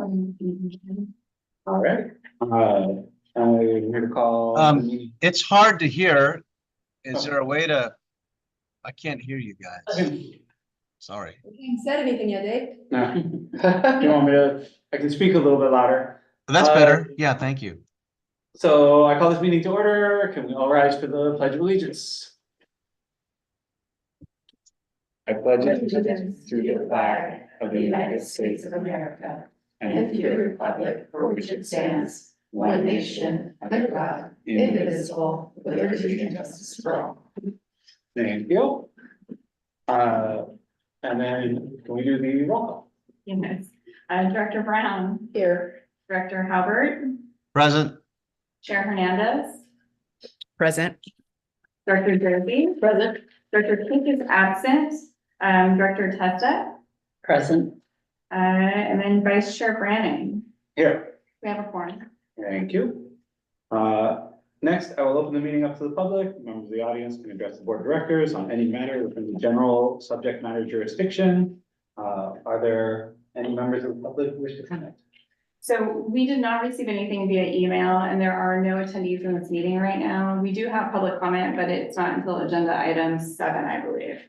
All right. I'm here to call. It's hard to hear. Is there a way to? I can't hear you guys. Sorry. You haven't said anything yet, Dave. No. Do you want me to? I can speak a little bit louder. That's better. Yeah, thank you. So I call this meeting to order. Can we all rise for the Pledge of Allegiance? I pledge allegiance to the flag of the United States of America and to the republic for which it stands, one nation, under God, indivisible, with liberty and justice for all. Thank you. And then can we do the roll call? Yes. Director Brown. Here. Director Halbert. Present. Chair Hernandez. Present. Director Jersey. Present. Director King is absent. Director Testa. Present. And then Vice Chair Branning. Here. We have a quorum. Thank you. Next, I will open the meeting up to the public. Members of the audience can address the board of directors on any matter within the general subject matter jurisdiction. Are there any members of the public who wish to comment? So we did not receive anything via email and there are no attendees in this meeting right now. We do have public comment, but it's not until agenda item 7, I believe.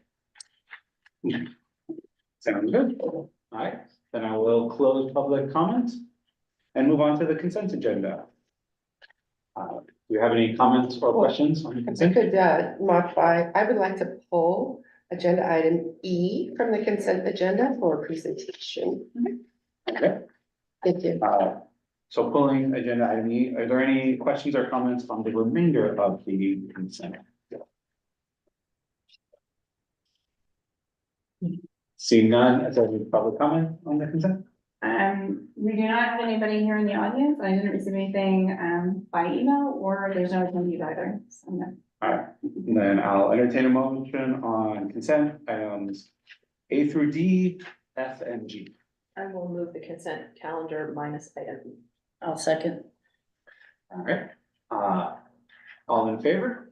Sounds good. All right, then I will close public comment and move on to the consent agenda. Do you have any comments or questions on the I consent? could modify, I would like to pull agenda item E from the consent agenda for presentation. Okay. Thank you. So pulling agenda item E, are there any questions or comments on the remainder of the consent? Seeing none, is there any public comment on the consent? We do not have anybody here in the audience. I didn't receive anything by email or there's no attendees either. So no. All right, then I'll entertain a motion on consent items A through D, F and G. I will move the consent calendar minus item. I'll second. All right, all in favor?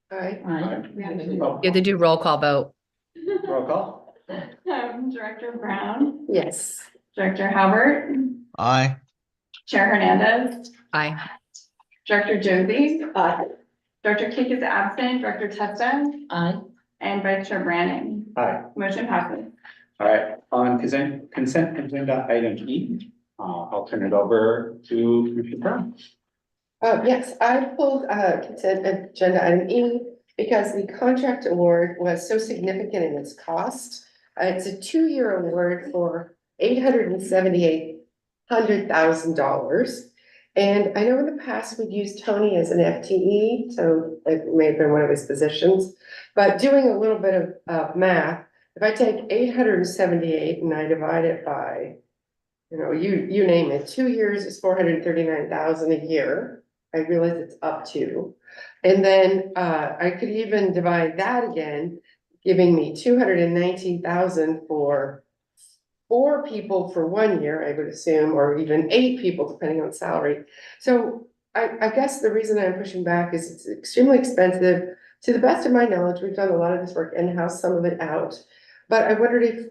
All right. We have to Oh, You have to do roll call vote. roll call. Director Brown, Yes. Director Halbert, Aye. Chair Hernandez, Aye. Director Josie. Director Kick is absent, Director Testa, Aye. and Vice Chair Branning. Aye. Motion passes. All right, on consent agenda item E, I'll turn it over to Commissioner Brown. Yes, I pulled consent agenda item E because the contract award was so significant in its cost. It's a 2-year award for $878,000. And I know in the past we'd used Tony as an FTE, so it may have been one of his positions. But doing a little bit of math, if I take 878 and I divide it by, you name it, 2 years is 439,000 a year. I realize it's up to. And then I could even divide that again, giving me 219,000 for 4 people for 1 year, I would assume, or even 8 people, depending on salary. So I guess the reason I'm pushing back is it's extremely expensive. To the best of my knowledge, we've done a lot of this work in-house, some of it out. But I wondered if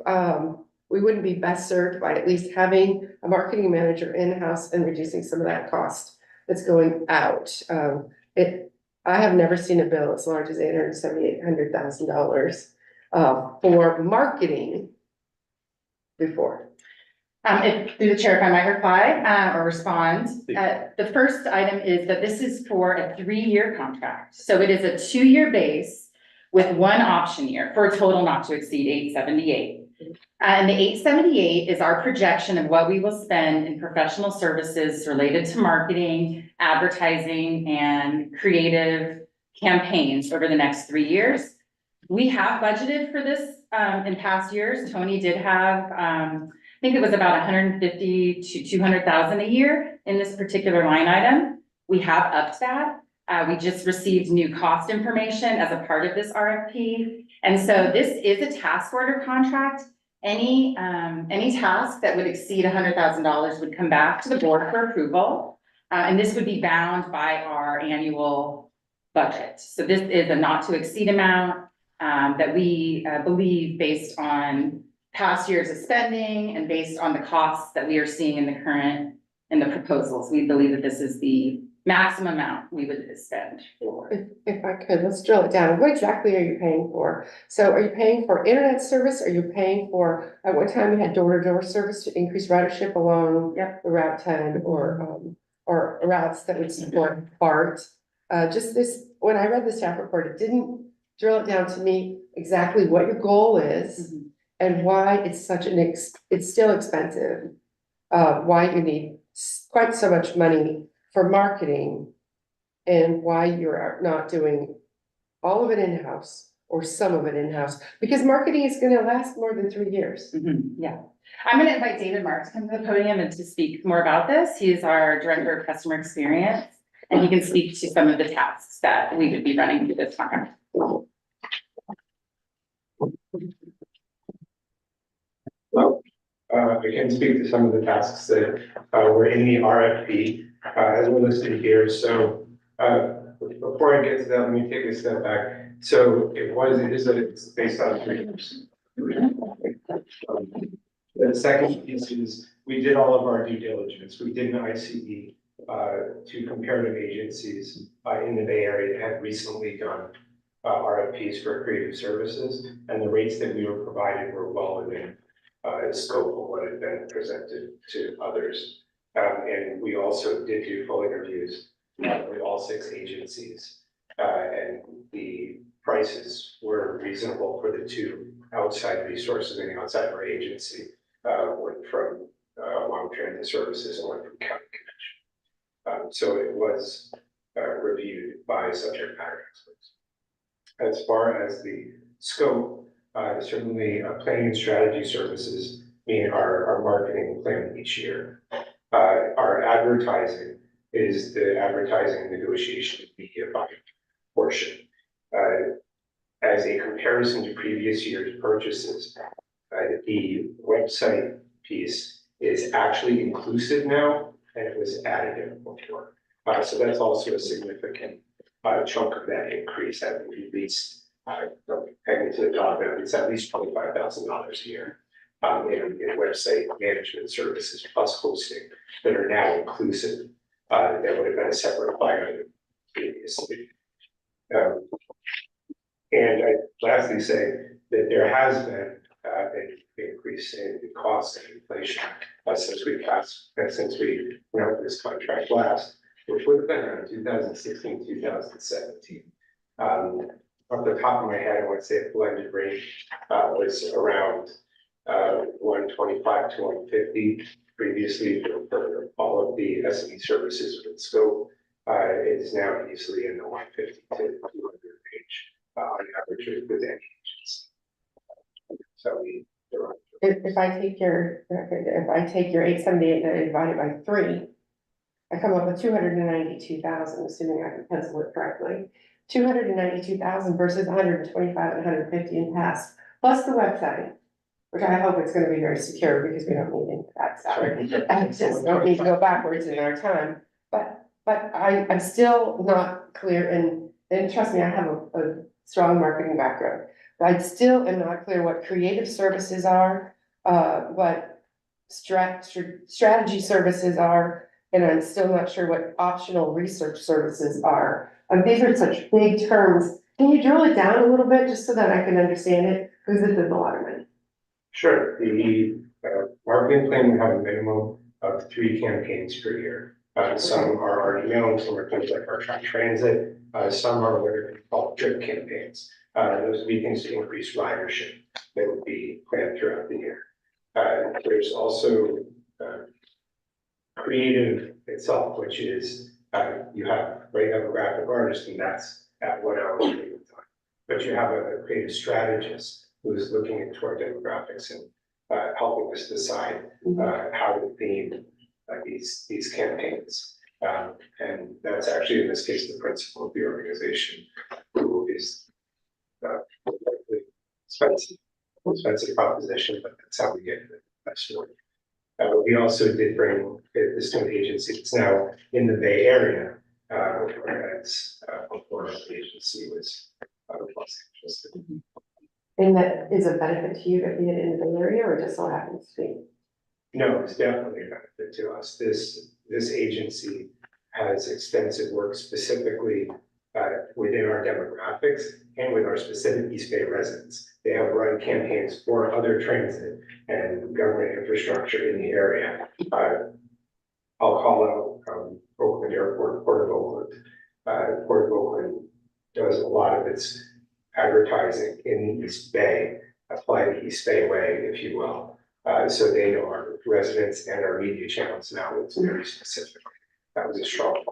we wouldn't be best served by at least having a marketing manager in-house and reducing some of that cost that's going out. I have never seen a bill as large as $878,000 for marketing before. Through the chair, if I might reply or respond. The first item is that this is for a 3-year contract. So it is a 2-year base with 1 option year for a total not to exceed 878. And the 878 is our projection of what we will spend in professional services related to marketing, advertising, and creative campaigns over the next 3 years. We have budgeted for this in past years. Tony did have, I think it was about 150 to 200,000 a year in this particular line item. We have upped that. We just received new cost information as a part of this RFP. And so this is a task order contract. Any task that would exceed $100,000 would come back to the board for approval. And this would be bound by our annual budget. So this is a not to exceed amount that we believe based on past years of spending and based on the costs that we are seeing in the proposals, we believe that this is the maximum amount we would spend. If I could, let's drill it down. What exactly are you paying for? So are you paying for internet service? Are you paying for, at one time we had door-to-door service to increase ridership along the Route 10 or routes that would support BART? Just this, when I read the staff report, it didn't drill it down to me exactly what your goal is and why it's such it's still expensive. Why you need quite so much money for marketing and why you're not doing all of it in-house or some of it in-house, because marketing is gonna last more than 3 years. Yeah. I'm gonna invite David Mark to come to the podium and to speak more about this. He's our Director of Customer Experience, and he can speak to some of the tasks that we would be running through this contract. Well, I can speak to some of the tasks that were in the RFP as we're listed here. So before I get to that, let me take a step back. So it's based on 3 years. The second piece is we did all of our due diligence. We did an ICE to comparative agencies in the Bay Area that had recently done RFPs for creative services, and the rates that we were provided were well within scope of what had been presented to others. And we also did do full interviews with all 6 agencies, and the prices were reasonable for the 2 outside resources and outside our agency, one from Long Transit Services and one from County Connection. So it was reviewed by subject matter experts. As far as the scope, certainly planning and strategy services mean our marketing plan each year. Our advertising is the advertising negotiation media buying portion. As a comparison to previous year's purchases, the website piece is actually inclusive now, and it was additive before. So that's also a significant chunk of that increase that we released. Pegging to the dollar amount, it's at least $25,000 a year in website management services plus hosting that are now inclusive. That would have been a separate line item previously. And I lastly say that there has been an increase in the cost and inflation since we wrote this contract last, which would have been around 2016, 2017. Off the top of my head, I want to say a blended rate was around 125 to 150 previously for all of the SME services with scope. It is now easily in the 150 to 200 range on average with any agency. So If I take your 878 and I divide it by 3, I come up with 292,000, assuming I can pencil it correctly. 292,000 versus 125 and 150 in past, plus the website, which I hope it's gonna be very secure because we don't need any of that stuff. I just don't need to go backwards in our time, but I'm still not clear, and trust me, I have a strong marketing background. But I still am not clear what creative services are, what strategy services are, and I'm still not sure what optional research services are. These are such big terms. Can you drill it down a little bit just so that I can understand it? Because this is a lot of money. sure, the marketing plan will have a minimum of 3 campaigns per year. Some are already known, some are things like our track transit, some are what are called drip campaigns. Those would be things to increase ridership that would be planned throughout the year. There's also creative itself, which is you have a graphic artist, and that's at 1 hour of time. But you have a creative strategist who is looking into our demographics and helping us decide how to theme these campaigns. And that's actually, in this case, the principal of the organization, who is expensive proposition, but that's how we get the best work. We also did bring this to an agency that's now in the Bay Area, whereas before the agency was Los Angeles. And that is a benefit to you to be in the Bay Area, or just so happens to be? No, it's definitely a benefit to us. This agency has extensive work specifically within our demographics and with our specific East Bay residents. They have run campaigns for other transit and government infrastructure in the area. I'll call out Oakland Airport, Port of Oakland. Port of Oakland does a lot of its advertising in the East Bay, apply the East Bay way, if you will. So they know our residents and our media channels now, it's very specific. That was a strong.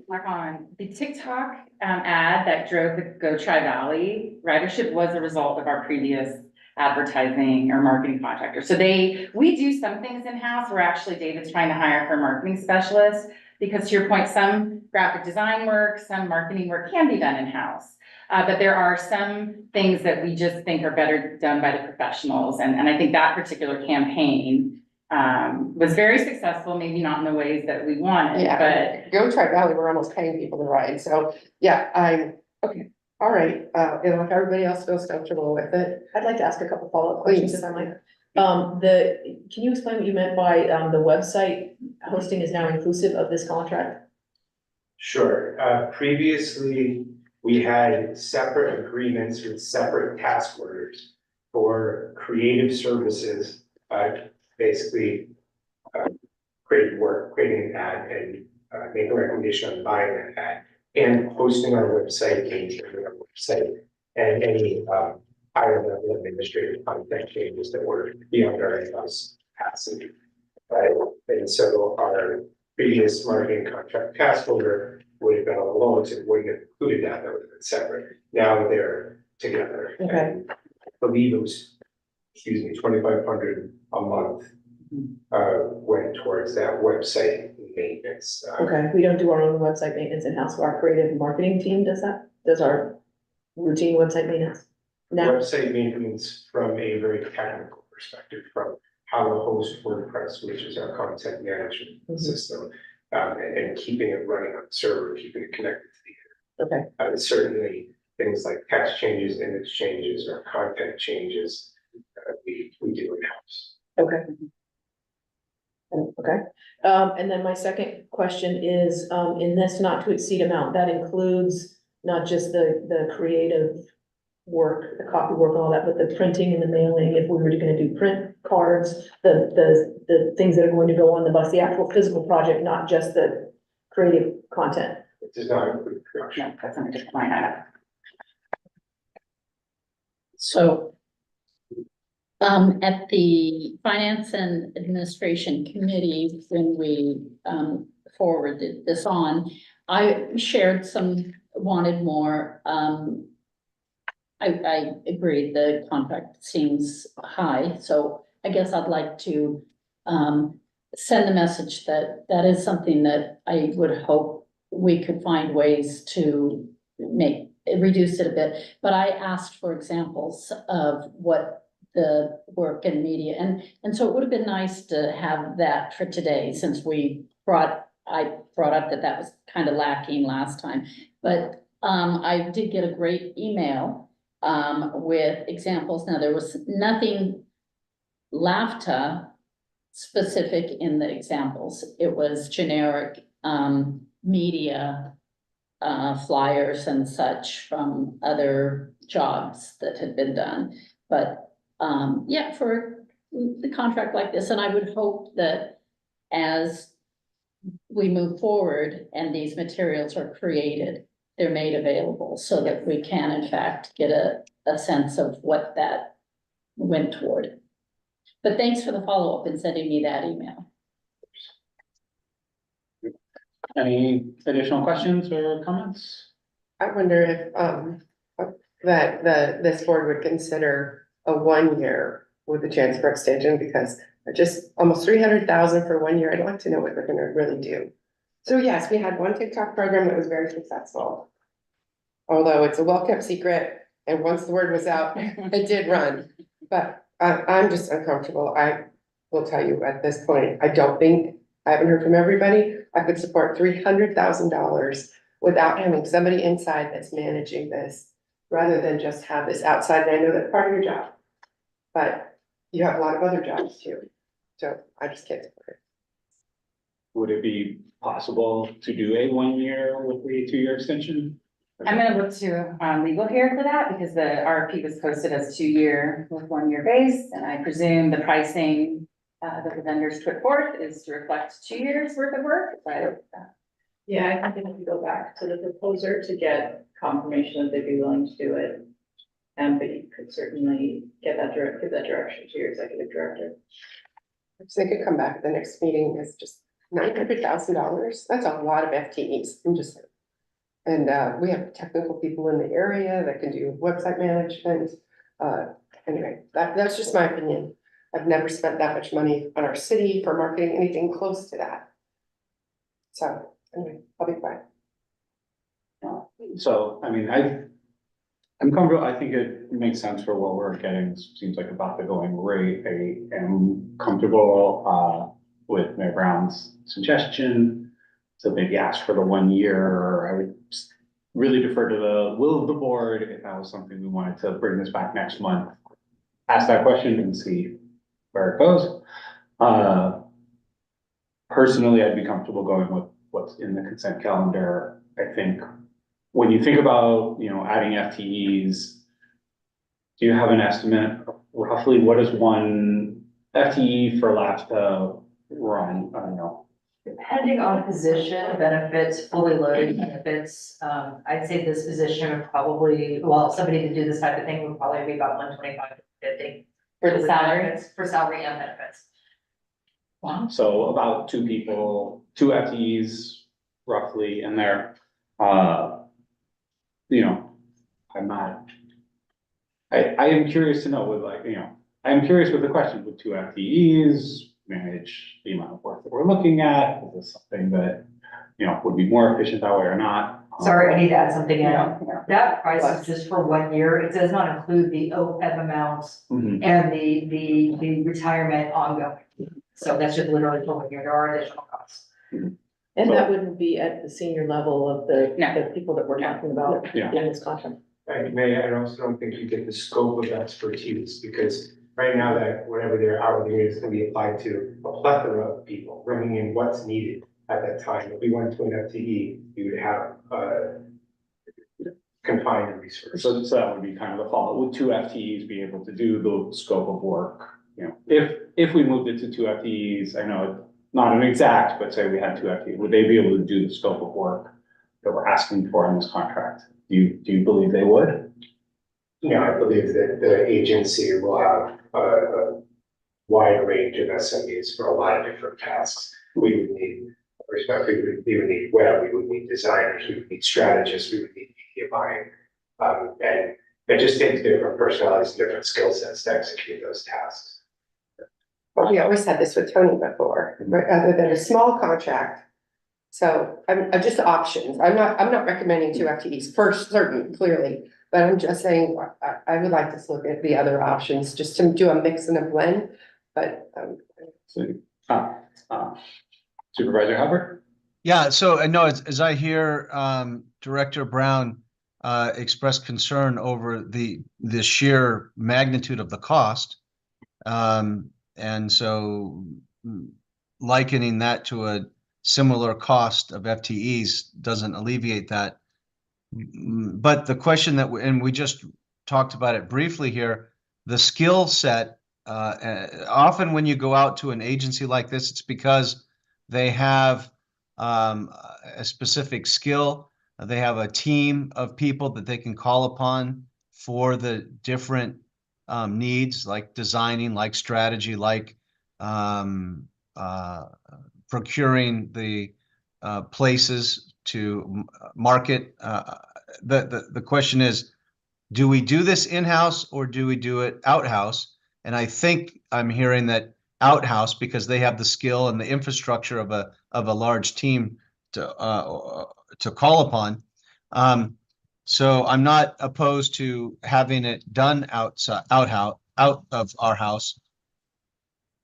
Mark on the TikTok ad that drove the Go Tri Valley ridership was a result of our previous advertising or marketing contractor. So we do some things in-house. We're actually, David's trying to hire for a marketing specialist because to your point, some graphic design work, some marketing work can be done in-house. But there are some things that we just think are better done by the professionals. And I think that particular campaign was very successful, maybe not in the ways that we wanted, but. Go Tri Valley, we're almost paying people to ride, so, yeah, okay, all right, and if everybody else feels comfortable with it. I'd like to ask a couple follow-up questions Please. if I might. Can you explain what you meant by, the website hosting is now inclusive of this contract? Sure. Previously, we had separate agreements with separate task orders for creative services, basically creating work, creating an ad and making a recommendation on buying that ad and hosting our website, maintaining our website, and any higher level administrative content changes that were beyond our in-house capacity. And so our previous marketing contract task order would have been on the loans, it wouldn't have included that, that would have been separate. Now they're together. Okay. And I believe it was, 2,500 a month went towards that website maintenance. Okay, we don't do our own website maintenance in-house, our creative marketing team does that, does our routine website maintenance. Now, Website maintenance from a very technical perspective, from how to host WordPress, which is our content management system, and keeping it running on the server, keeping it connected to the internet. okay, Certainly things like text changes, image changes, or content changes, we do in-house. okay. Okay, and then my second question is, in this not to exceed amount, that includes not just the creative work, the copy work and all that, but the printing and the mailing, if we were gonna do print cards, the things that are going to go on the bus, the actual physical project, not just the creative content. It does not include production. No, that's on a different line item. So at the Finance and Administration Committee, when we forwarded this on, I shared some, wanted more. I agreed the contract seems high, so I guess I'd like to send a message that that is something that I would hope we could find ways to reduce it a bit. But I asked for examples of what the work and media, and so it would have been nice to have that for today, since I brought up that was kind of lacking last time. But I did get a great email with examples. Now, there was nothing LAVTA specific in the examples. It was generic media flyers and such from other jobs that had been done. But yeah, for the contract like this, and I would hope that as we move forward and these materials are created, they're made available so that we can in fact get a sense of what that went toward. But thanks for the follow-up and sending me that email. Any additional questions or comments? I wonder if this board would consider a 1 year with a chance for extension, because just almost 300,000 for 1 year. I'd like to know what they're gonna really do. So yes, we had one TikTok program that was very successful. Although it's a well-kept secret, and once the word was out, it did run. But I'm just uncomfortable. I will tell you at this point, I haven't heard from everybody. I could support $300,000 without having somebody inside that's managing this rather than just have this outside, and I know that's part of your job. But you have a lot of other jobs too, so I just can't support it. Would it be possible to do a 1 year with a 2 year extension? I'm gonna look to, legal here for that, because the RFP was posted as 2 year with 1 year base, and I presume the pricing, that the vendors put forth is to reflect 2 years worth of work, but. Yeah, I think if you go back to the proposer to get confirmation that they'd be willing to do it. But you could certainly give that direction to your executive director. So they could come back at the next meeting as just $900,000. That's a lot of FTEs. I'm just saying. And we have technical people in the area that can do website management. Anyway, that's just my opinion. I've never spent that much money on our city for marketing, anything close to that. So anyway, I'll be quiet. So, I mean, I'm comfortable, I think it makes sense for what we're getting, This seems like about the going rate, I am comfortable, with Mayor Brown's suggestion. So maybe ask for the 1 year, or I would really defer to the will of the board if that was something we wanted to bring this back next month. Ask that question and see where it goes. Personally, I'd be comfortable going with what's in the consent calendar. I think when you think about, adding FTEs, do you have an estimate roughly what is one FTE for LAVTA run? I don't know. Depending on position, benefits, fully loaded benefits, I'd say this position would probably, well, somebody to do this type of thing would probably be about 125 to 50. For the With salary? benefits, for salary and benefits. Wow. So about 2 people, 2 FTEs roughly in there. I'm not. I am curious to know with I'm curious with the question, with 2 FTEs, manage the amount of work that we're looking at, is this something that, would be more efficient that way or not? Sorry, I need to add something in. Yeah. That price is just for 1 year. It does not include the OPEB amounts Mhm. and the retirement ongoing. So that's just literally for 1 year. There are additional costs. And that wouldn't be at the senior level of the No. people that we're talking about Yeah. in this contract. I also don't think you get the scope of expertise, because right now that whatever their hourly rate is gonna be applied to a plethora of people, bringing in what's needed at that time. If we went to an FTE, you would have, confined resources. So that would be kind of the follow, would 2 FTEs be able to do the scope of work? If we moved it to 2 FTEs, I know it's not an exact, but say we had 2 FTEs, would they be able to do the scope of work that we're asking for in this contract? Do you believe they would? Yeah, I believe that the agency will have a wide range of SMEs for a lot of different tasks. We would need, we would need web, we would need designers, we would need strategists, we would need media buying. And it just takes different personalities and different skill sets to execute those tasks. But we always had this with Tony before, right, other than a small contract. So I'm just options. I'm not recommending 2 FTEs for certain, clearly, but I'm just saying, I would like to look at the other options, just to do a mix and a blend, but, Supervisor Hubbard? Yeah, so I know as I hear Director Brown express concern over the sheer magnitude of the cost. And so likening that to a similar cost of FTEs doesn't alleviate that. But the question and we just talked about it briefly here, the skill set, often when you go out to an agency like this, it's because they have a specific skill. They have a team of people that they can call upon for the different needs, like designing, like strategy, like procuring the places to market. The question is, do we do this in-house or do we do it out-house? And I think I'm hearing that out-house, because they have the skill and the infrastructure of a large team to call upon. So I'm not opposed to having it done out of our house.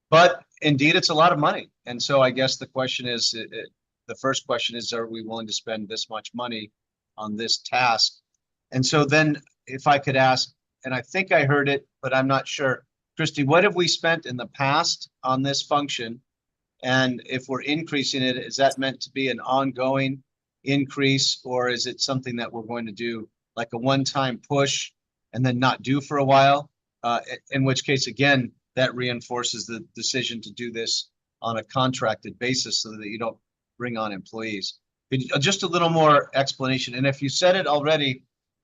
But indeed, it's a lot of money. And so I guess the question is, the first question is, are we willing to spend this much money on this task? And so then if I could ask, and I think I heard it, but I'm not sure. Christie, what have we spent in the past on this function? And if we're increasing it, is that meant to be an ongoing increase, or is it something that we're going to do like a one-time push and then not do for a while? In which case, again, that reinforces the decision to do this on a contracted basis so that you don't bring on employees. Just a little more explanation. And if you said it already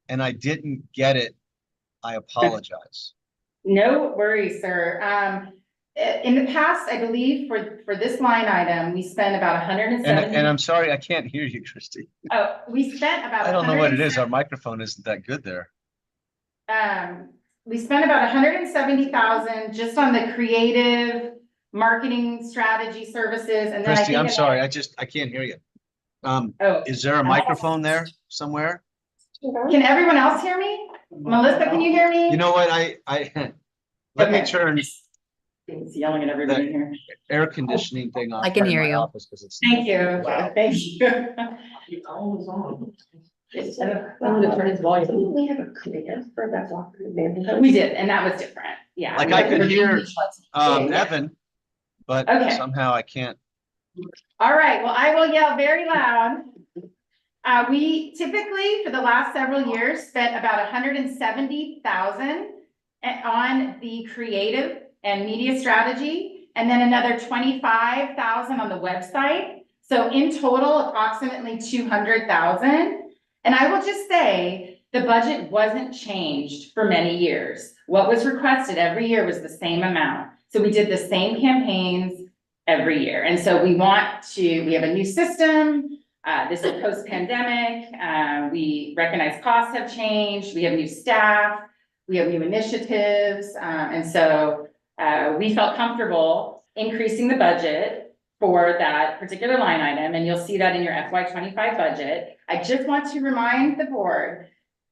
and I didn't get it, I apologize. No worries, sir. In the past, I believe for this line item, we spent about And I'm sorry, I can't hear you, Christie. Oh, we spent about. I don't know what it is. Our microphone isn't that good there. We spent about 170,000 just on the creative marketing strategy services, and then Christie, I'm sorry, I can't hear you. Oh, Is there a microphone there somewhere? can everyone else hear me? Melissa, can you hear me? You know what, let me Okay. turn It's yelling at everybody here. air conditioning thing off. I can right in hear my you. office 'cause it's. Thank you. Wow. Thank you. I'm gonna turn his volume. Didn't we have a creative for that walk through the neighborhood? We did, and that was different. Yeah. Like I could hear, Yeah. Evan, but Okay. somehow I can't. All right, well, I will yell very loud. We typically, for the last several years, spent about 170,000 on the creative and media strategy, and then another 25,000 on the website. So in total, approximately 200,000. And I will just say, the budget wasn't changed for many years. What was requested every year was the same amount. So we did the same campaigns every year. And so we have a new system. This is post-pandemic. We recognize costs have changed. We have new staff. We have new initiatives. And so we felt comfortable increasing the budget for that particular line item. And you'll see that in your FY25 budget. I just want to remind the board,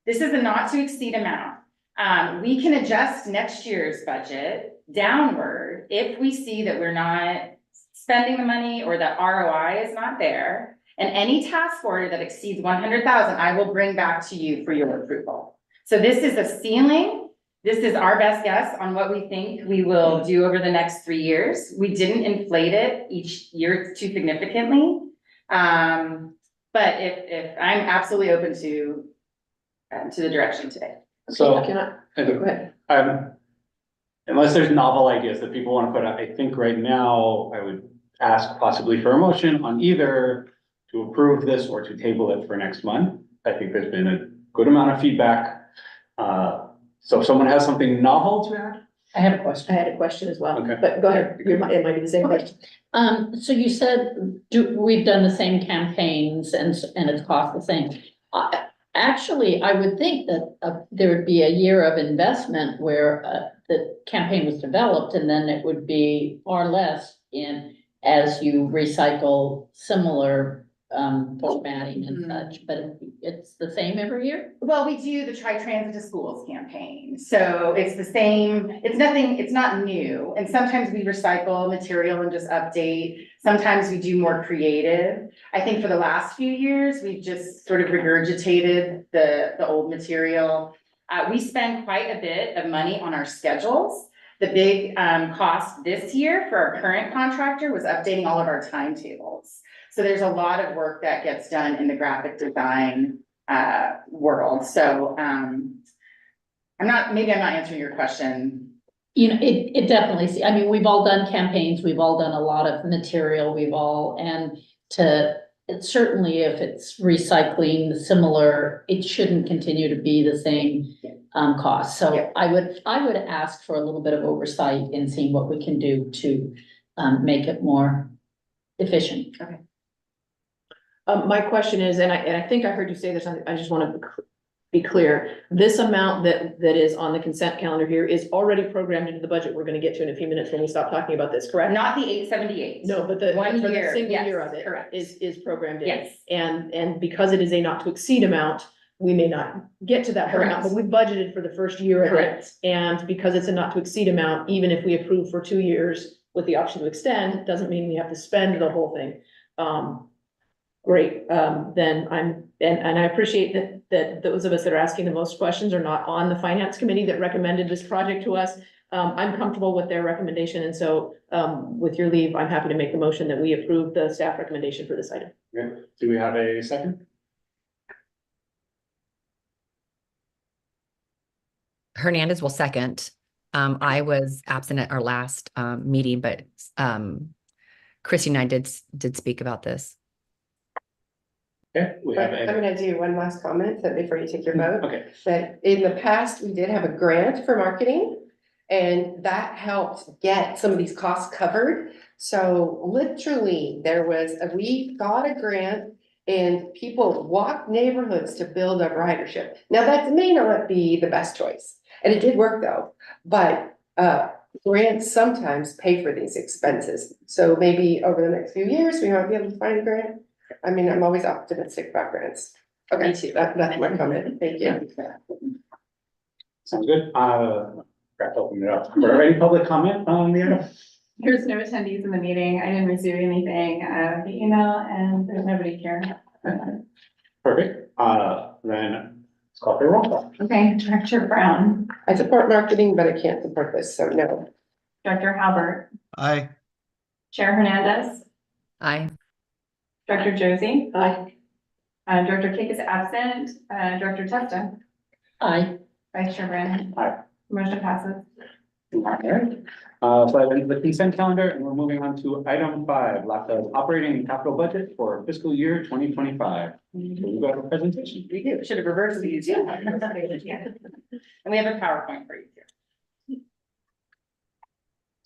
this is a not to exceed amount. We can adjust next year's budget downward if we see that we're not spending the money or the ROI is not there. And any task order that exceeds 100,000, I will bring back to you for your approval. So this is a ceiling. This is our best guess on what we think we will do over the next 3 years. We didn't inflate it each year too significantly. But if I'm absolutely open to the direction today. So, Can I, go ahead. unless there's novel ideas that people want to put out, I think right now I would ask possibly for a motion on either to approve this or to table it for next month. I think there's been a good amount of feedback. So if someone has something novel to add? I have a question. I had a question as well, Okay. but go ahead. It might be the same question. So you said, we've done the same campaigns and it's cost the same. Actually, I would think that there would be a year of investment where the campaign was developed and then it would be far less as you recycle similar formatting and such, but it's the same every year? Well, we do the Try Transit to Schools campaign. So it's the same, it's not new. And sometimes we recycle material and just update. Sometimes we do more creative. I think for the last few years, we've just sort of regurgitated the old material. We spend quite a bit of money on our schedules. The big cost this year for our current contractor was updating all of our timetables. So there's a lot of work that gets done in the graphic design world. So maybe I'm not answering your question. You know, it definitely, I mean, we've all done campaigns, we've all done a lot of material, it's certainly if it's recycling similar, it shouldn't continue to be the same cost. So Yeah. I would ask for a little bit of oversight in seeing what we can do to make it more efficient. My question is, and I think I heard you say this, I just want to be clear. This amount that is on the consent calendar here is already programmed into the budget we're gonna get to in a few minutes when we stop talking about this, correct? Not the 878. No, but the 1 for the year, single yes, year of it correct. is programmed in. Yes. And because it is a not to exceed amount, we may not get to that whole amount, but we budgeted for the first year of it. Correct. And because it's a not to exceed amount, even if we approve for 2 years with the option to extend, it doesn't mean we have to spend the whole thing. Great, then and I appreciate that those of us that are asking the most questions are not on the finance committee that recommended this project to us. I'm comfortable with their recommendation, and so, with your leave, I'm happy to make the motion that we approve the staff recommendation for this item. Okay. Do we have a second? Hernandez will second. I was absent at our last meeting, but Chrissy and I did speak about this. Okay, we have I'm a, gonna do one last comment that before you take your vote. okay, That in the past, we did have a grant for marketing. And that helped get some of these costs covered. So literally, we got a grant and people walked neighborhoods to build up ridership. Now, that may not be the best choice, and it did work though, but grants sometimes pay for these expenses. So maybe over the next few years, we might be able to find a grant. I mean, I'm always optimistic about grants. Okay, that's my comment. Thank you. sounds good. Forgot to open it up. Were there any public comment on the item? There's no attendees in the meeting. I didn't receive anything, the email, and there's nobody here. Perfect. Then let's call for a roll call. Okay, Director Brown, I support marketing, but I can't support this, so no. Director Halbert, Aye. Chair Hernandez, Aye. Director Josie, Aye. Director Kick is absent, Director Testa, Aye. Vice Chair Brandon. Aye. Motion passes. Alright, so that ends the consent calendar, and we're moving on to item 5, LAVTA's operating and capital budget for fiscal year 2025. We've got a presentation. We do, should have reversed these. Yeah. And we have a PowerPoint for you here.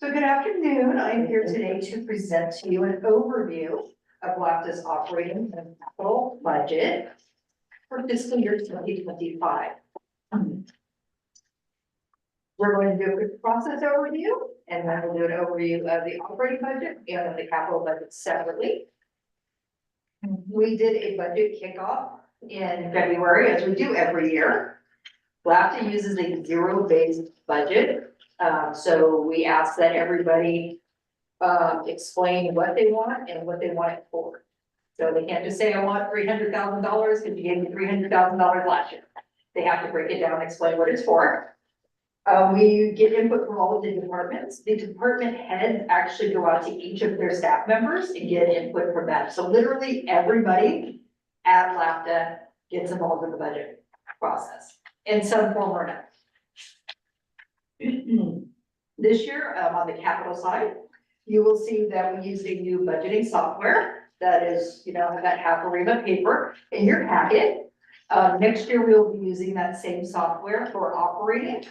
So good afternoon. I'm here today to present to you an overview of LAVTA's operating and capital budget for fiscal year 2025. We're going to do a quick process overview, and then we'll do an overview of the operating budget and then the capital budget separately. We did a budget kickoff in February, as we do every year. LAVTA uses a zero-based budget. So we ask that everybody explain what they want and what they want it for. So they can't just say, I want $300,000 because you gave me $300,000 last year. They have to break it down and explain what it's for. We get input from all of the departments. The department heads actually go out to each of their staff members and get input from them. So literally everybody at LAVTA gets involved in the budget process in some form or another. This year, on the capital side, you will see that we use a new budgeting software that is, that half a ream of paper in your packet. Next year, we'll be using that same software for operating.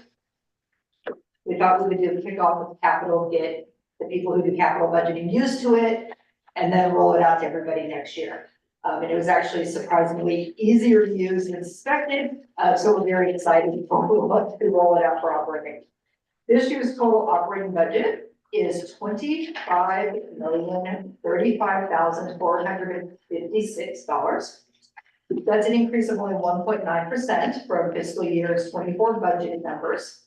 We thought we would do a kickoff with capital, get the people who do capital budgeting used to it, and then roll it out to everybody next year. And it was actually surprisingly easier to use than suspected, so we're very excited to roll it out for operating. This year's total operating budget is $25,035,456. That's an increase of only 1.9% from fiscal year's 24 budgeted numbers.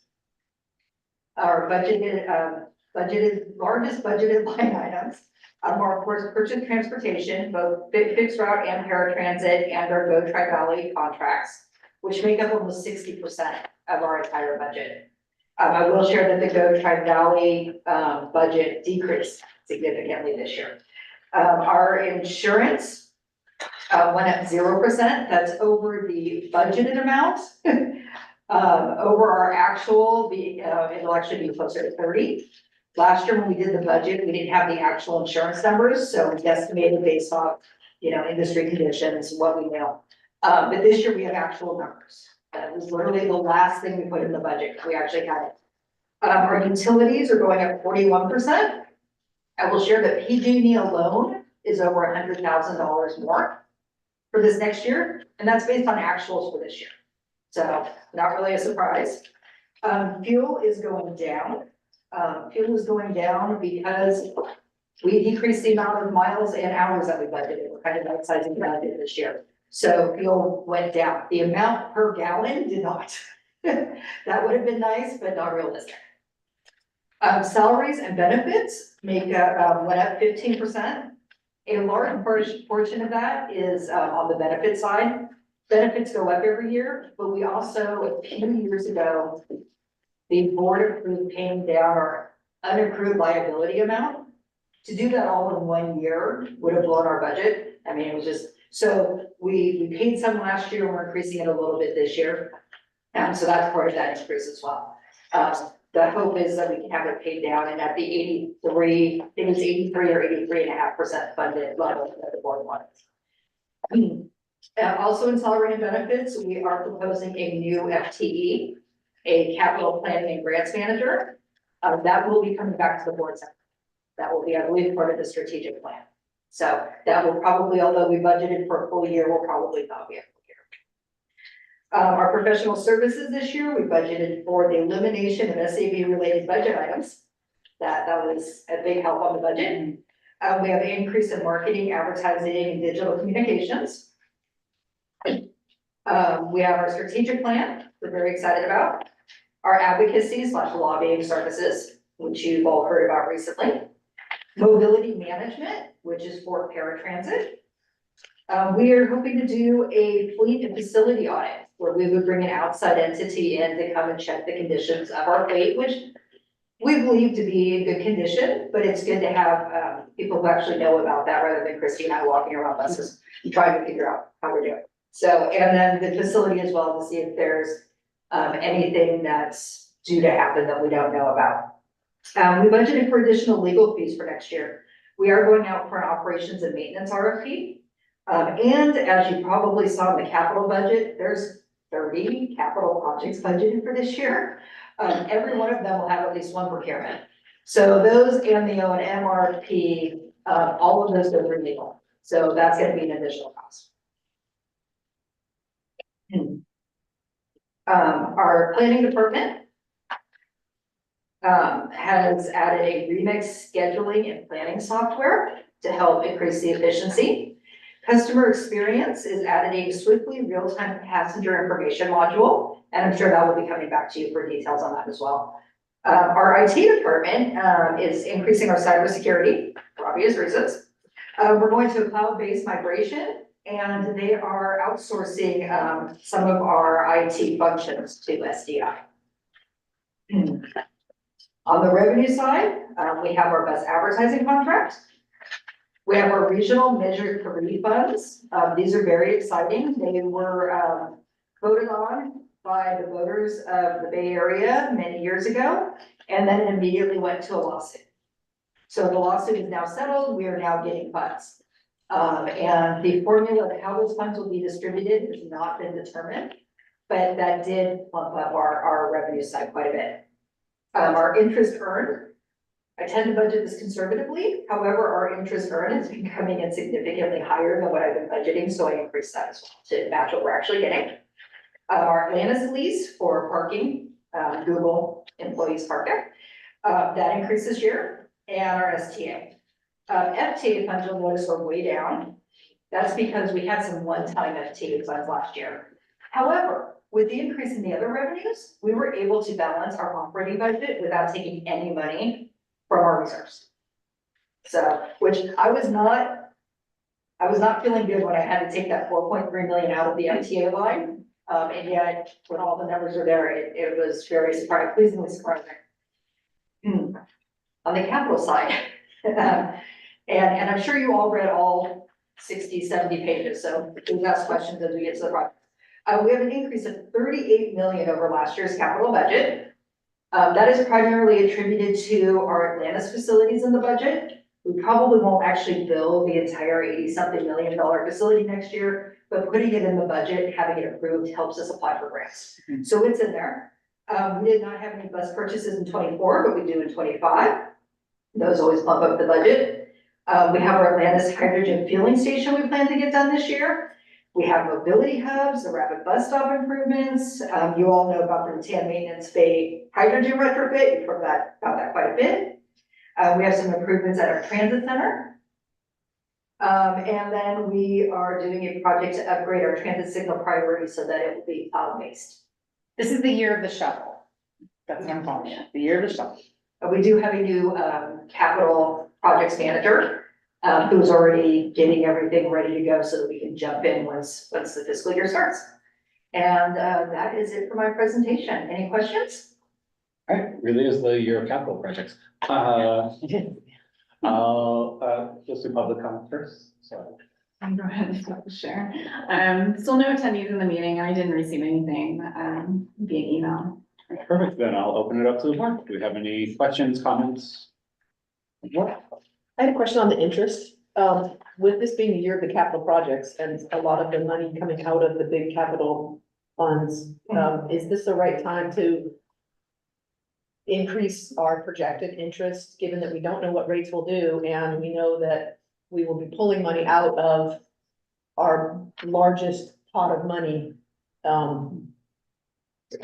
Our largest budgeted line items are, of course, purchase transportation, both fixed route and paratransit, and our Go Tri-Valley contracts, which make up almost 60% of our entire budget. I will share that the Go Tri-Valley budget decreased significantly this year. Our insurance went up 0%. That's over the budgeted amount. Over our actual, it'll actually be closer to 30. Last year when we did the budget, we didn't have the actual insurance numbers, so we estimated based off, industry conditions, what we know. But this year we have actual numbers. That was literally the last thing we put in the budget. We actually had it. Our utilities are going up 41%. I will share that PG&E alone is over $100,000 more for this next year, and that's based on actuals for this year. So not really a surprise. Fuel is going down. Fuel is going down because we decreased the amount of miles and hours that we budgeted. We're kind of right-sizing the budget this year. So fuel went down. The amount per gallon did not. That would have been nice, but not realistic. Salaries and benefits went up 15%. A large portion of that is on the benefit side. benefits go up every year, but we also, a few years ago, the board approved paying down our unaccrued liability amount. To do that all in 1 year would have blown our budget. I mean, it was just, so we paid some last year, and we're increasing it a little bit this year. So that's part of that increase as well. The hope is that we can have it paid down and at the 83, I think it's 83 or 83.5% funded level that the board wants. Also in salary and benefits, we are proposing a new FTE, a capital planning and grants manager. That will be coming back to the board. That will be, I believe, part of the strategic plan. So that will probably, although we budgeted for a full year, will probably not be a full year. Our professional services this year, we budgeted for the elimination of SAB related budget items. That was a big help on the budget. We have an increase in marketing, advertising, and digital communications. We have our strategic plan, we're very excited about. Our advocacy/lobbying services, which you've all heard about recently. Mobility management, which is for paratransit. We are hoping to do a fleet and facility audit, where we would bring an outside entity in to come and check the conditions of our fleet, which we believe to be in good condition, but it's good to have people who actually know about that rather than Christy and I walking around buses and trying to figure out how we're doing. So, and then the facility as well, to see if there's anything that's due to happen that we don't know about. We budgeted for additional legal fees for next year. We are going out for an operations and maintenance RFP. And as you probably saw in the capital budget, there's 30 capital projects budgeted for this year. Every one of them will have at least one procurement. So those and the O&M RFP, all of those go through legal. So that's going to be an additional cost. Our planning department has added a remix scheduling and planning software to help increase the efficiency. Customer experience is added a swiftly real-time passenger information module, and I'm sure that will be coming back to you for details on that as well. Our IT department is increasing our cybersecurity for obvious reasons. We're going to a cloud-based migration, and they are outsourcing some of our IT functions to SDI. On the revenue side, we have our bus advertising contract. We have our regional measured per funds. These are very exciting. They were voted on by the voters of the Bay Area many years ago, and then it immediately went to a lawsuit. So the lawsuit is now settled. We are now getting funds. And the formula of how those funds will be distributed has not been determined, but that did bump up our revenue side quite a bit. Our interest earned, I tend to budget this conservatively. However, our interest earned has been coming in significantly higher than what I've been budgeting, so I increased that as well to match what we're actually getting. Our Atlantis lease for parking, Google employees parking, that increased this year, and our STA. FTA funds, you'll notice, are way down. That's because we had some one-time FTA funds last year. However, with the increase in the other revenues, we were able to balance our operating budget without taking any money from our reserves. So, which I was not feeling good when I had to take that 4.3 million out of the FTA line. And yet, when all the numbers are there, it was very pleasingly surprising. On the capital side, and I'm sure you all read all 60, 70 pages, so please ask questions as we get to the project. We have an increase of 38 million over last year's capital budget. That is primarily attributed to our Atlantis facilities in the budget. We probably won't actually build the entire 80-something million dollar facility next year, but putting it in the budget, having it approved helps us apply for grants. So it's in there. We did not have any bus purchases in 24, but we do in 25. Those always bump up the budget. We have our Atlantis hydrogen fueling station we plan to get done this year. We have mobility hubs, the rapid bus stop improvements. You all know about the Rattan Maintenance Bay hydrogen retrofit. You've heard about that quite a bit. We have some improvements at our transit center. And then we are doing a project to upgrade our transit signal priority so that it will be cloud-based. This is the year of the shuttle. That's what I'm calling it, the year of the shuttle. We do have a new capital projects manager. who's already getting everything ready to go so that we can jump in once the fiscal year starts. And that is it for my presentation. Any questions? All right, really is the year of capital projects. Just do public comment first, so. I'll go ahead and start the share. Still no attendees in the meeting. I didn't receive anything, via email. Perfect, then I'll open it up to the board. Do we have any questions, comments? What? I had a question on the interest. With this being the year of the capital projects and a lot of the money coming out of the big capital funds, is this the right time to increase our projected interest, given that we don't know what rates will do, and we know that we will be pulling money out of our largest pot of money?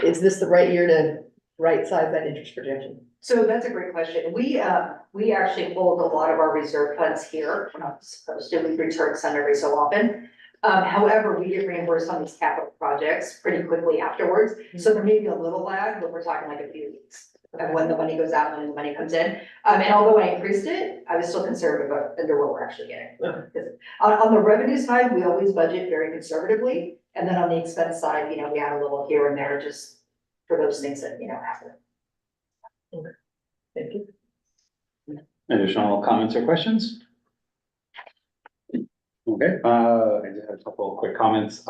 Is this the right year to right size that interest projection? So that's a great question. We actually hold a lot of our reserve funds here. We're not supposed to, we return some every so often. However, we get reimbursed on these capital projects pretty quickly afterwards. So there may be a little lag, but we're talking like a few weeks of when the money goes out and when the money comes in. And although I increased it, I was still conservative under what we're actually getting. On the revenue side, we always budget very conservatively. And then on the expense side, you know, we add a little here and there just for those things that, you know, happen. Thank you. Additional comments or questions? Okay, I just had a couple of quick comments.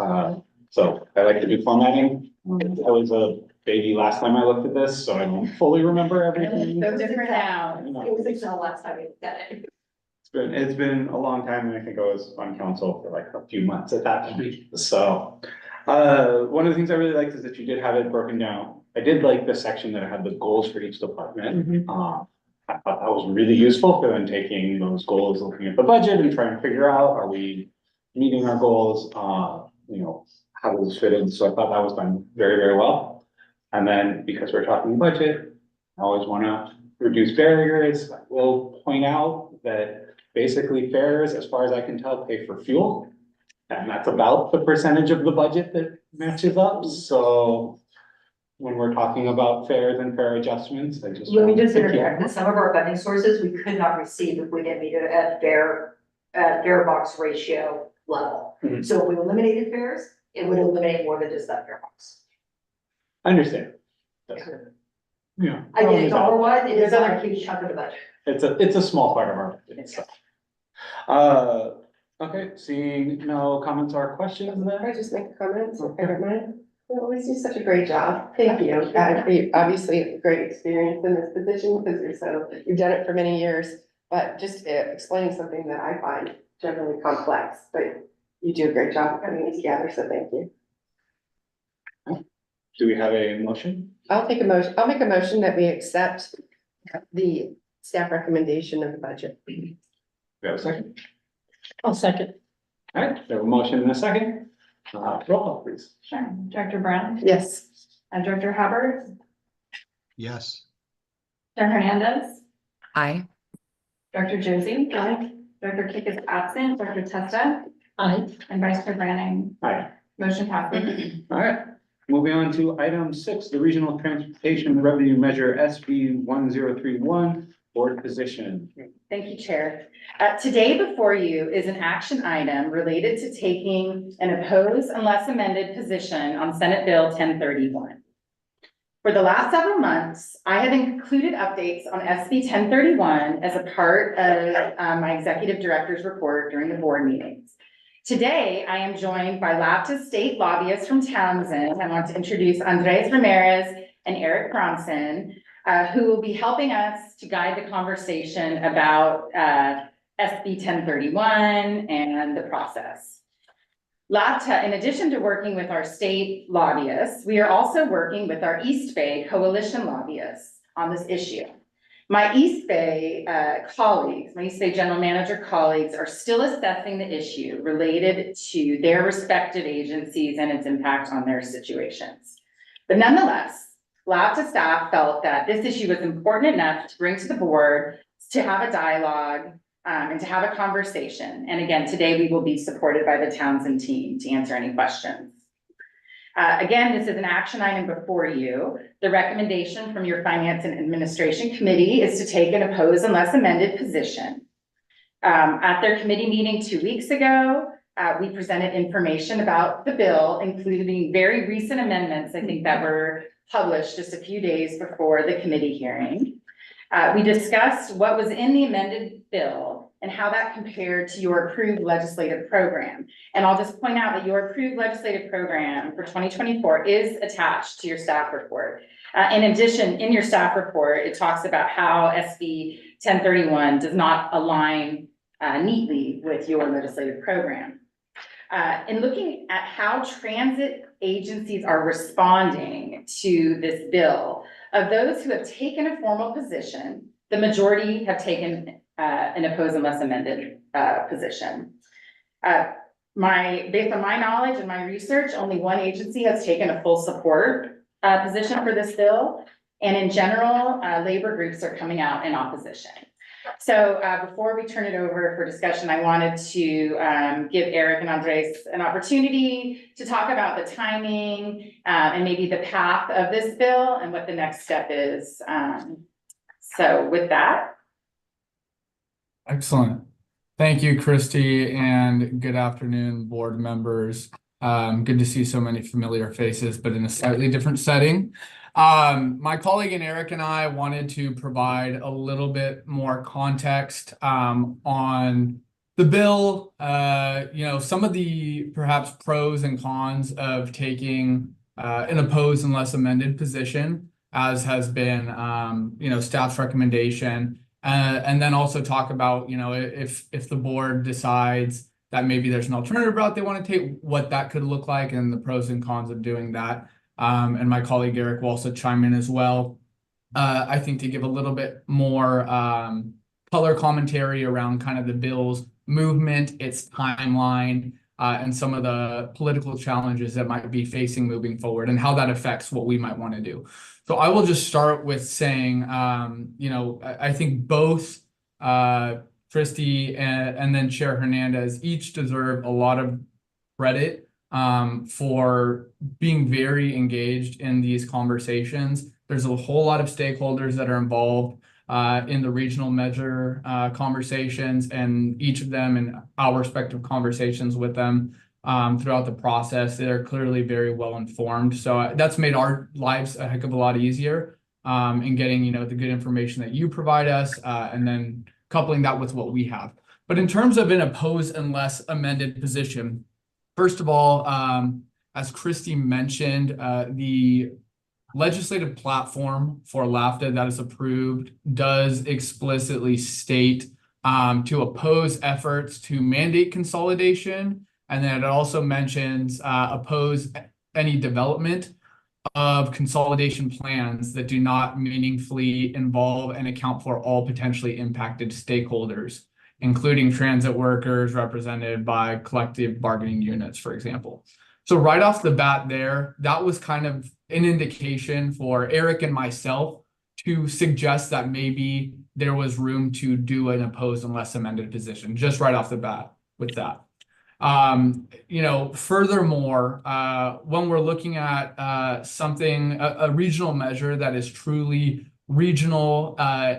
So I like to do formatting. I was a baby last time I looked at this, so I don't fully remember everything. So different now. It was Excel last time we looked at it. It's been a long time, and I think I was on council for like a few months at that point. So, one of the things I really liked is that you did have it broken down. I did like the section that had the goals for each department. I thought that was really useful for then taking those goals, looking at the budget and trying to figure out, are we meeting our goals? You know, how does this fit in? So I thought that was done very, very well. And then because we're talking budget, I always want to reduce barriers. I will point out that basically fares, as far as I can tell, pay for fuel. And that's about the percentage of the budget that matches up. So when we're talking about fares and fare adjustments, I just. Let me just interject, that some of our funding sources we could not receive if we didn't meet a fare box ratio level. Mhm. So if we eliminated fares, it would eliminate more than just that fare box. I understand. Yeah. I get it, dollar wise, it is not a huge chunk of the budget. It's a small part of our budget, so. Okay, seeing no comments or questions Can I then? just make a comment, if I don't mind? You always do such a great job. Thank you. Obviously, a great experience in this position because you've done it for many years. But just explaining something that I find generally complex, but you do a great job of putting it together, so thank you. Do we have a motion? I'll make a motion that we accept the staff recommendation of the budget. Do we have a second? I'll second. All right, we have a motion and a second. Roll call, please. Sure. Director Brown, Yes. Director Hubbard, Yes. Director Hernandez, Aye. Director Josie. Director Kick is absent, Director Testa, Aye. and Vice Chair Branning. Aye. Motion passes. All right, moving on to item 6, the Regional Transportation Revenue Measure SB 1031, board position. Thank you, Chair. Today before you is an action item related to taking an oppose unless amended position on Senate Bill 1031. For the last several months, I have included updates on SB 1031 as a part of my executive director's report during the board meetings. Today, I am joined by LAVTA state lobbyists from Townsend. I want to introduce Andres Ramirez and Eric Bronson, who will be helping us to guide the conversation about SB 1031 and the process. LAVTA, in addition to working with our state lobbyists, we are also working with our East Bay coalition lobbyists on this issue. My East Bay colleagues, my East Bay general manager colleagues are still assessing the issue related to their respective agencies and its impact on their situations. But nonetheless, LAVTA staff felt that this issue was important enough to bring to the board to have a dialogue and to have a conversation. And again, today we will be supported by the Townsend team to answer any questions. Again, this is an action item before you. The recommendation from your Finance and Administration Committee is to take an oppose unless amended position. At their committee meeting 2 weeks ago, we presented information about the bill, including very recent amendments, I think that were published just a few days before the committee hearing. We discussed what was in the amended bill and how that compared to your approved legislative program. And I'll just point out that your approved legislative program for 2024 is attached to your staff report. In addition, in your staff report, it talks about how SB 1031 does not align neatly with your legislative program. In looking at how transit agencies are responding to this bill, of those who have taken a formal position, the majority have taken an oppose unless amended position. Based on my knowledge and my research, only one agency has taken a full support position for this bill. And in general, labor groups are coming out in opposition. So before we turn it over for discussion, I wanted to give Eric and Andres an opportunity to talk about the timing and maybe the path of this bill and what the next step is. So with that. Excellent. Thank you, Christy, and good afternoon, board members. Good to see so many familiar faces, but in a slightly different setting. My colleague and Eric and I wanted to provide a little bit more context on the bill, some of the perhaps pros and cons of taking an oppose unless amended position, as has been, staff's recommendation. And then also talk about, if the board decides that maybe there's an alternative route they want to take, what that could look like and the pros and cons of doing that. And my colleague Eric will also chime in as well. I think to give a little bit more color commentary around kind of the bill's movement, its timeline, and some of the political challenges that might be facing moving forward and how that affects what we might want to do. So I will just start with saying, I think both Christy and then Chair Hernandez each deserve a lot of credit for being very engaged in these conversations. There's a whole lot of stakeholders that are involved in the regional measure conversations, and each of them in our respective conversations with them throughout the process. They're clearly very well informed. So that's made our lives a heck of a lot easier in getting, the good information that you provide us and then coupling that with what we have. But in terms of an oppose unless amended position, first of all, as Christy mentioned, the legislative platform for LAVTA that is approved does explicitly state to oppose efforts to mandate consolidation. And then it also mentions oppose any development of consolidation plans that do not meaningfully involve and account for all potentially impacted stakeholders, including transit workers represented by collective bargaining units, for example. So right off the bat there, that was kind of an indication for Eric and myself to suggest that maybe there was room to do an oppose unless amended position, just right off the bat with that. Furthermore, when we're looking at a regional measure that is truly regional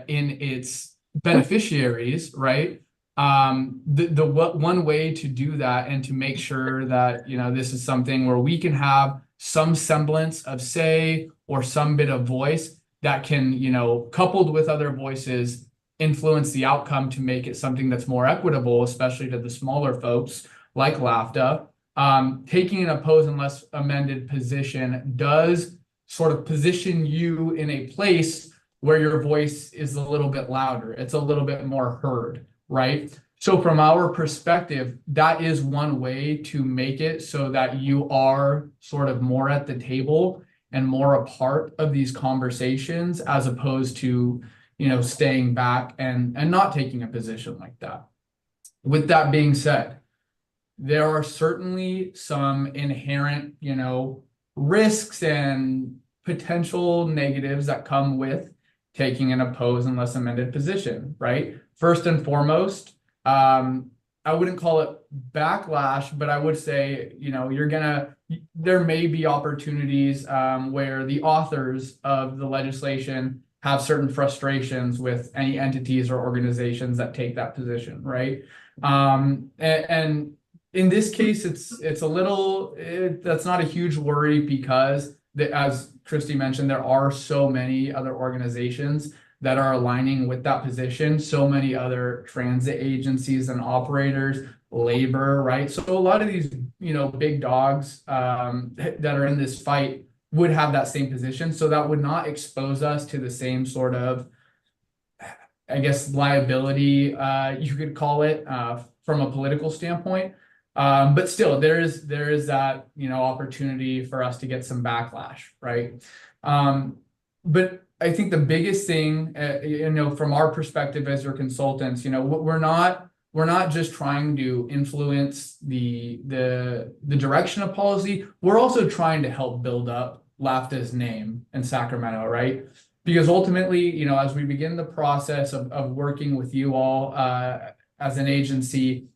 in its beneficiaries, right? One way to do that and to make sure that, this is something where we can have some semblance of say or some bit of voice that can, coupled with other voices, influence the outcome to make it something that's more equitable, especially to the smaller folks like LAVTA. Taking an oppose unless amended position does sort of position you in a place where your voice is a little bit louder. It's a little bit more heard, right? So from our perspective, that is one way to make it so that you are sort of more at the table and more a part of these conversations, as opposed to, staying back and not taking a position like that. With that being said, there are certainly some inherent, risks and potential negatives that come with taking an oppose unless amended position, right? First and foremost, I wouldn't call it backlash, but I would say, there may be opportunities where the authors of the legislation have certain frustrations with any entities or organizations that take that position, right? And in this case, it's a little, that's not a huge worry because as Christy mentioned, there are so many other organizations that are aligning with that position, so many other transit agencies and operators, labor, right? So a lot of these, big dogs that are in this fight would have that same position. So that would not expose us to the same sort of, I guess, liability, you could call it, from a political standpoint. But still, there is that, opportunity for us to get some backlash, right? But I think the biggest thing, from our perspective as your consultants, we're not just trying to influence the direction of policy. We're also trying to help build up LAVTA's name in Sacramento, right? Because ultimately, as we begin the process of working with you all as an agency,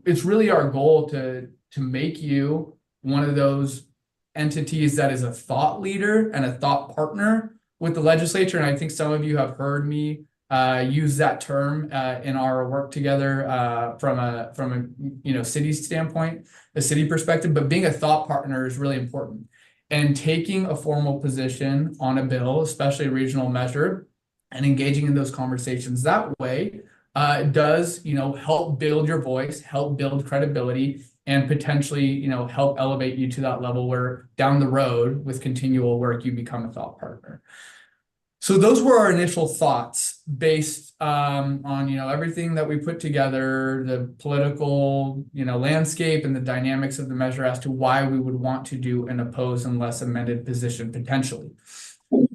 it's really our goal to make you one of those entities that is a thought leader and a thought partner with the legislature. And I think some of you have heard me use that term in our work together from a city standpoint, a city perspective. But being a thought partner is really important. And taking a formal position on a bill, especially a regional measure, and engaging in those conversations that way does, help build your voice, help build credibility, and potentially, help elevate you to that level where down the road with continual work, you become a thought partner. So those were our initial thoughts based on, everything that we put together, the political, landscape and the dynamics of the measure as to why we would want to do an opposed unless amended position potentially.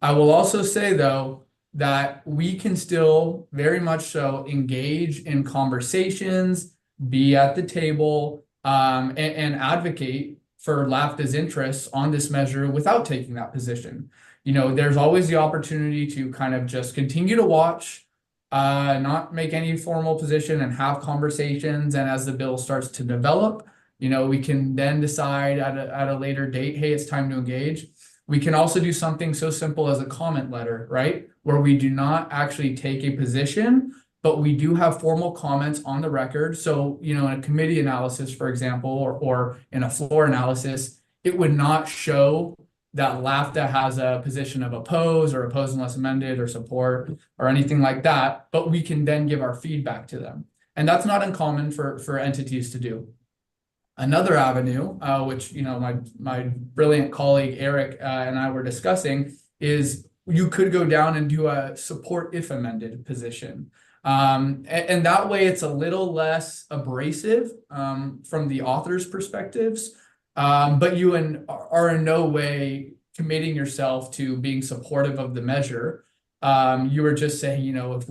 I will also say, though, that we can still very much so engage in conversations, be at the table, and advocate for LAVTA's interests on this measure without taking that position. There's always the opportunity to kind of just continue to watch, not make any formal position and have conversations. And as the bill starts to develop, we can then decide at a later date, hey, it's time to engage. We can also do something so simple as a comment letter, right? Where we do not actually take a position, but we do have formal comments on the record. So, in a committee analysis, for example, or in a floor analysis, it would not show that LAVTA has a position of oppose or oppose unless amended or support or anything like that, but we can then give our feedback to them. And that's not uncommon for entities to do. Another avenue, which, my brilliant colleague, Eric, and I were discussing is you could go down and do a support if amended position. And that way it's a little less abrasive from the author's perspectives. But you are in no way committing yourself to being supportive of the measure. You were just saying, if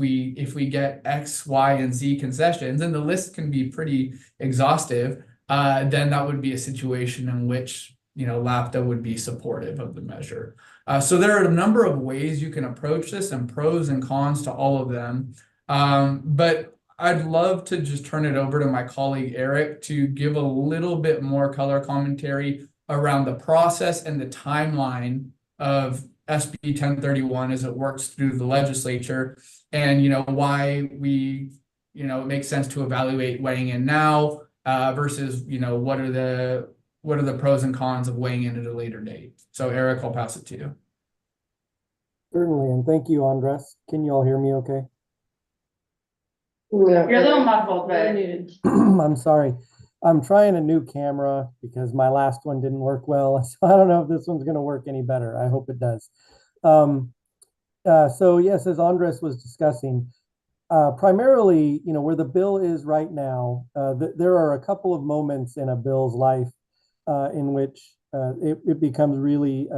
we get X, Y, and Z concessions, and the list can be pretty exhaustive, then that would be a situation in which, LAVTA would be supportive of the measure. So there are a number of ways you can approach this and pros and cons to all of them. But I'd love to just turn it over to my colleague, Eric, to give a little bit more color commentary around the process and the timeline of SB 1031 as it works through the legislature and, why we, it makes sense to evaluate weighing in now versus, what are the pros and cons of weighing in at a later date. So Eric, I'll pass it to you. Certainly, and thank you, Andres. Can you all hear me okay? You're a little muffled, but I'm sorry. I'm trying a new camera because my last one didn't work well. So I don't know if this one's going to work any better. I hope it does. So yes, as Andres was discussing, primarily, where the bill is right now, there are a couple of moments in a bill's life in which it becomes really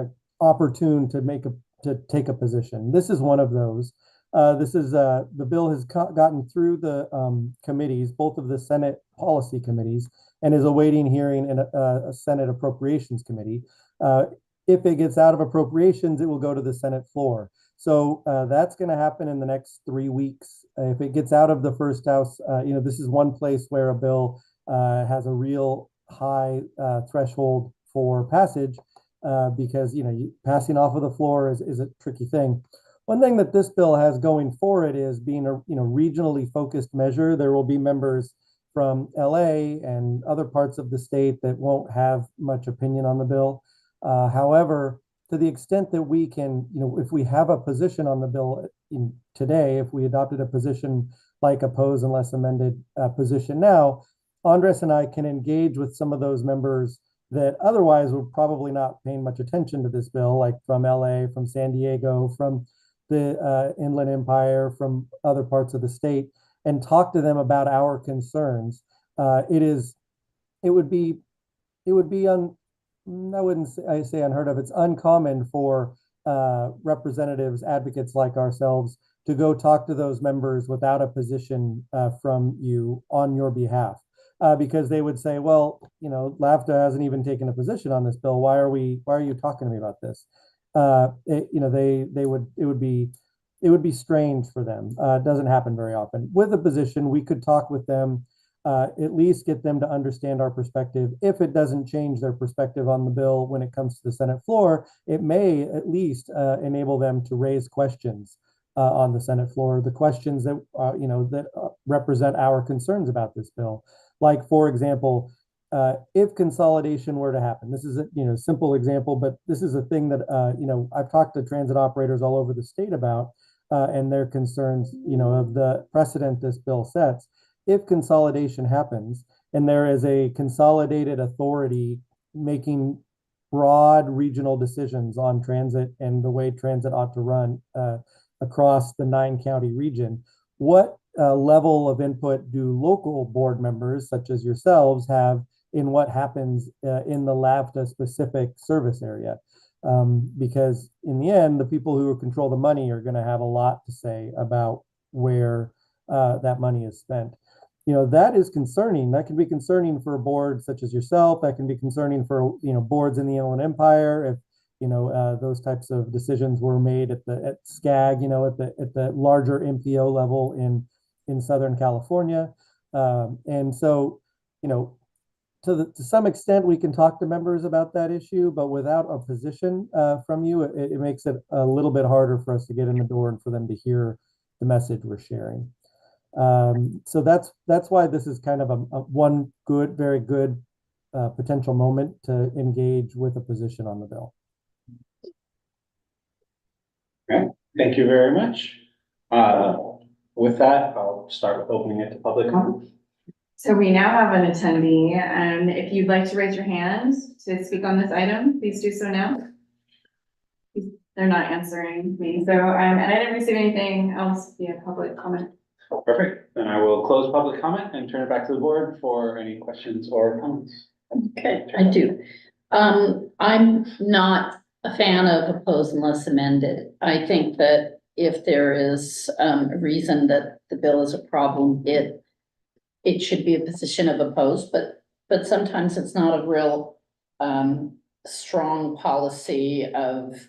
opportune to take a position. This is one of those. The bill has gotten through the committees, both of the Senate policy committees, and is awaiting hearing in a Senate Appropriations Committee. If it gets out of appropriations, it will go to the Senate floor. So that's going to happen in the next 3 weeks. If it gets out of the first house, this is one place where a bill has a real high threshold for passage because, passing off of the floor is a tricky thing. One thing that this bill has going for it is being a regionally focused measure. There will be members from LA and other parts of the state that won't have much opinion on the bill. However, to the extent that we can, if we have a position on the bill today, if we adopted a position like oppose unless amended position now, Andres and I can engage with some of those members that otherwise were probably not paying much attention to this bill, like from LA, from San Diego, from the Inland Empire, from other parts of the state, and talk to them about our concerns. It would be I wouldn't say unheard of. It's uncommon for representatives, advocates like ourselves, to go talk to those members without a position from you on your behalf, because they would say, "Well, LAVTA hasn't even taken a position on this bill. Why are you talking to me about this?" It would be strange for them. It doesn't happen very often. With a position, we could talk with them. At least get them to understand our perspective. If it doesn't change their perspective on the bill when it comes to the Senate floor, it may at least enable them to raise questions on the Senate floor, the questions that represent our concerns about this bill. Like, for example, if consolidation were to happen, this is a simple example, but this is a thing that I've talked to transit operators all over the state about and their concerns, of the precedent this bill sets. If consolidation happens and there is a consolidated authority making broad regional decisions on transit and the way transit ought to run across the 9-county region, what level of input do local board members, such as yourselves, have in what happens in the LAVTA specific service area? Because in the end, the people who control the money are going to have a lot to say about where that money is spent. That is concerning. That can be concerning for a board such as yourself. That can be concerning for boards in the Inland Empire if those types of decisions were made at SCAG, at the larger MPO level in Southern California. And so, to some extent, we can talk to members about that issue, but without a position from you, it makes it a little bit harder for us to get in the door and for them to hear the message we're sharing. So that's why this is kind of a one very good potential moment to engage with a position on the bill. Okay, thank you very much. With that, I'll start with opening it to public comment. So we now have an attendee, and if you'd like to raise your hand to speak on this item, please do so now. They're not answering me, so and I didn't receive anything else via public comment. Perfect. Then I will close public comment and turn it back to the board for any questions or comments. Okay, I do. I'm not a fan of oppose unless amended. I think that if there is a reason that the bill is a problem, it should be a position of oppose, but sometimes it's not a real strong policy of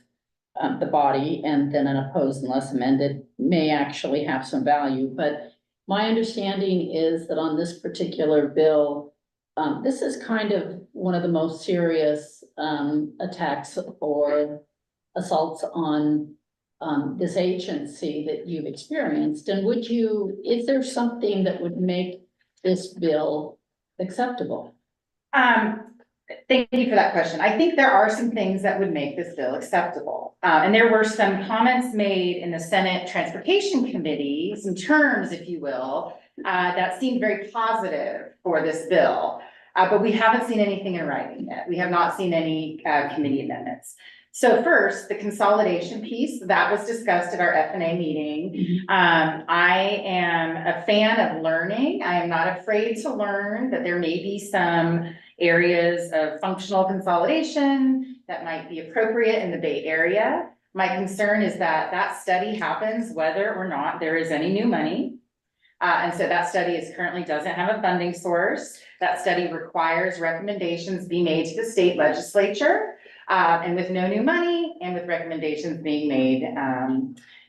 the body, and then an oppose unless amended may actually have some value. But my understanding is that on this particular bill, this is kind of one of the most serious attacks or assaults on this agency that you've experienced. And is there something that would make this bill acceptable? Thank you for that question. I think there are some things that would make this bill acceptable. And there were some comments made in the Senate Transportation Committee, some terms, if you will, that seemed very positive for this bill. But we haven't seen anything in writing yet. We have not seen any committee amendments. So first, the consolidation piece, that was discussed at our F&A meeting. I am a fan of learning. I am not afraid to learn that there may be some areas of functional consolidation that might be appropriate in the Bay Area. My concern is that that study happens whether or not there is any new money. And so that study currently doesn't have a funding source. That study requires recommendations be made to the state legislature. And with no new money and with recommendations being made,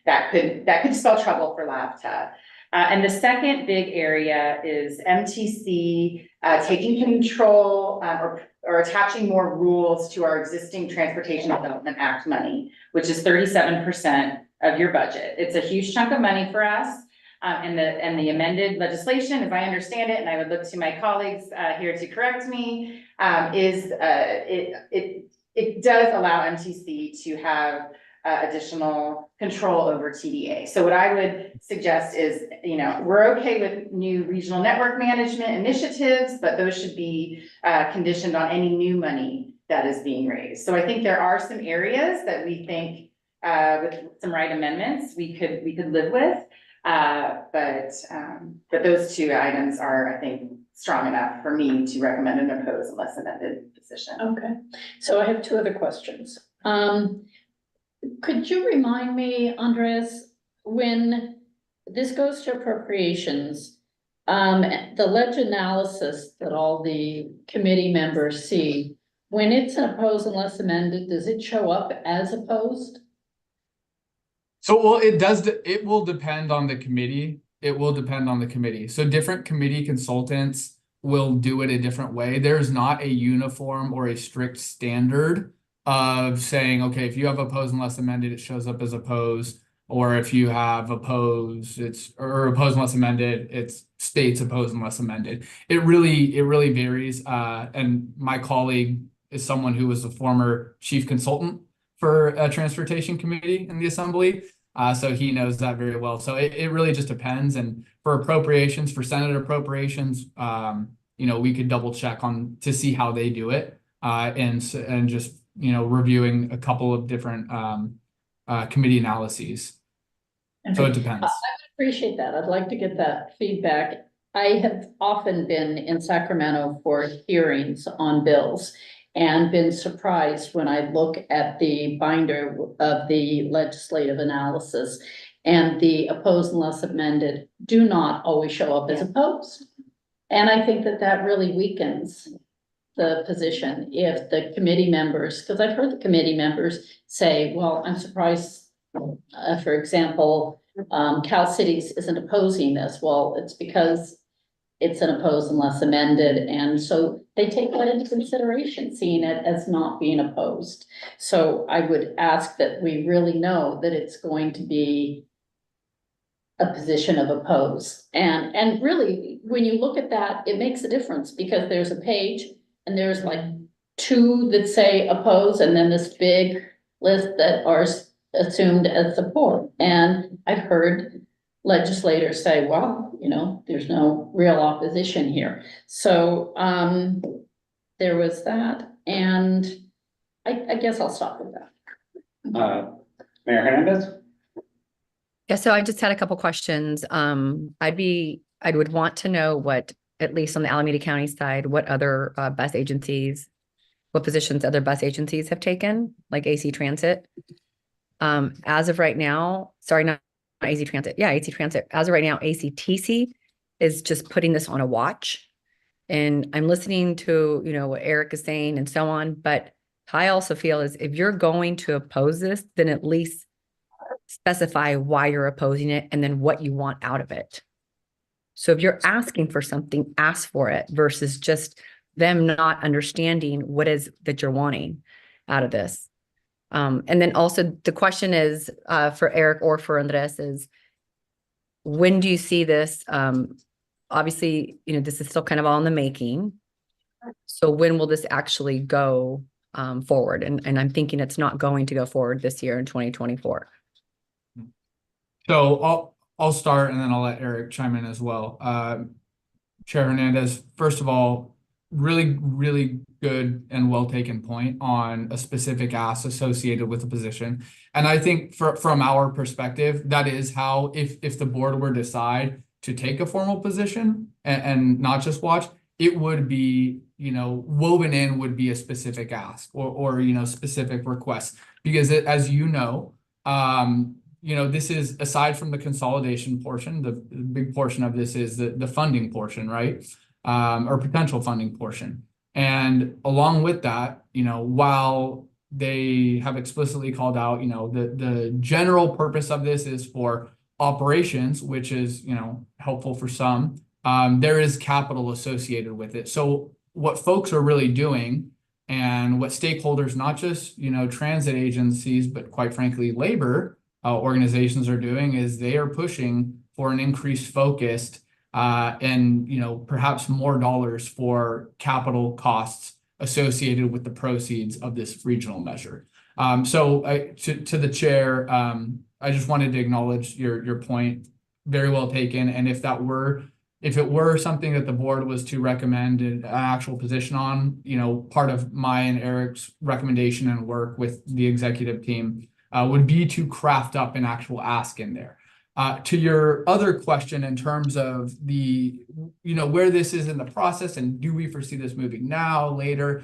that could spell trouble for LAVTA. And the second big area is MTC taking control or attaching more rules to our existing Transportation Development Act money, which is 37% of your budget. It's a huge chunk of money for us. And the amended legislation, as I understand it, and I would look to my colleagues here to correct me, it does allow MTC to have additional control over TDA. So what I would suggest is, we're okay with new regional network management initiatives, but those should be conditioned on any new money that is being raised. So I think there are some areas that we think with some right amendments we could live with. But those two items are, I think, strong enough for me to recommend an oppose unless amended position. Okay. So I have two other questions. Could you remind me, Andres, when this goes to appropriations, the ledge analysis that all the committee members see, when it's an oppose unless amended, does it show up as opposed? So, well, it will depend on the committee. It will depend on the committee. So different committee consultants will do it a different way. There's not a uniform or a strict standard of saying, okay, if you have oppose unless amended, it shows up as oppose, or if you have oppose, or oppose unless amended, it states oppose unless amended. It really varies. And my colleague is someone who was a former chief consultant for a transportation committee in the assembly. So he knows that very well. So it really just depends. And for appropriations, for Senate appropriations, we could double check to see how they do it, and just reviewing a couple of different committee analyses. So it depends. I would appreciate that. I'd like to get that feedback. I have often been in Sacramento for hearings on bills and been surprised when I look at the binder of the legislative analysis, and the opposed unless amended do not always show up as opposed. And I think that really weakens the position if the committee members, because I've heard the committee members say, well, I'm surprised, for example, Cal Cities isn't opposing this. Well, it's because it's an oppose unless amended, and so they take that into consideration, seeing it as not being opposed. So I would ask that we really know that it's going to be a position of oppose. And really, when you look at that, it makes a difference, because there's a page and there's like two that say oppose, and then this big list that are assumed as support. And I've heard legislators say, well, there's no real opposition here. So there was that, and I guess I'll stop with that. Mayor Hernandez? Yeah, so I just had a couple questions. I would want to know what, at least on the Alameda County side, what other what positions other bus agencies have taken, like AC Transit. As of right now, sorry, not AC Transit. Yeah, AC Transit. As of right now, ACTC is just putting this on a watch. And I'm listening to, what Eric is saying and so on. But I also feel is if you're going to oppose this, then at least specify why you're opposing it and then what you want out of it. So if you're asking for something, ask for it, versus just them not understanding what is that you're wanting out of this. And then also the question is, for Eric or for Andres, is when do you see this? Obviously, this is still kind of all in the making. So when will this actually go forward? And I'm thinking it's not going to go forward this year in 2024. So I'll start, and then I'll let Eric chime in as well. Chair Hernandez, first of all, really, really good and well taken point on a specific ask associated with the position. And I think from our perspective, that is how, if the board were to decide to take a formal position and not just watch, it would be, woven in would be a specific ask or specific request, because as this is, aside from the consolidation portion, the big portion of this is the funding portion, right? Or potential funding portion. And along with that, while they have explicitly called out, the general purpose of this is for operations, which is, helpful for some, there is capital associated with it. So what folks are really doing, and what stakeholders, not just, transit agencies, but quite frankly, labor, organizations are doing is they are pushing for an increased focused and, you know, perhaps more dollars for capital costs associated with the proceeds of this regional measure. To the chair, I just wanted to acknowledge your point. Very well taken. And if it were something that the board was to recommend an actual position on, you know, part of my and Eric's recommendation and work with the executive team would be to craft up an actual ask in there. To your other question in terms of the, you know, where this is in the process and do we foresee this moving now, later?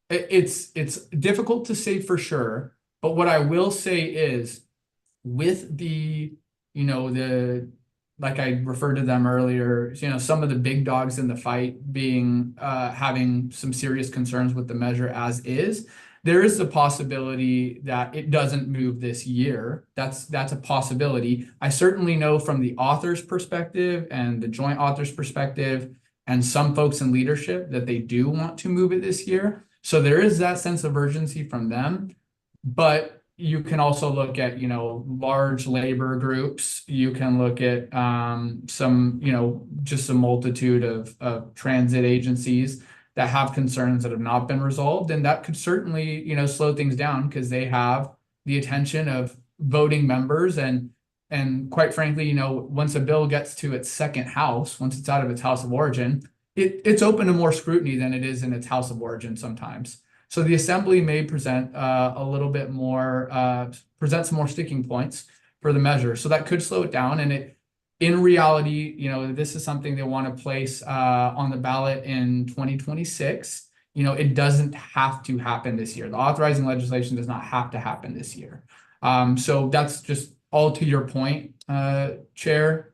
It's difficult to say for sure, but what I will say is with the, you know, like I referred to them earlier, you know, some of the big dogs in the fight being having some serious concerns with the measure as is. There is the possibility that it doesn't move this year. That's a possibility. I certainly know from the author's perspective and the joint author's perspective and some folks in leadership that they do want to move it this year. So there is that sense of urgency from them. But you can also look at, you know, large labor groups. You can look at some, you know, just a multitude of transit agencies that have concerns that have not been resolved. And that could certainly, you know, slow things down because they have the attention of voting members. And quite frankly, you know, once a bill gets to its second house, once it's out of its house of origin, it's open to more scrutiny than it is in its house of origin sometimes. So the assembly may present a little bit more, present some more sticking points for the measure. So that could slow it down. And in reality, you know, this is something they want to place on the ballot in 2026. You know, it doesn't have to happen this year. The authorizing legislation does not have to happen this year. So that's just all to your point, Chair,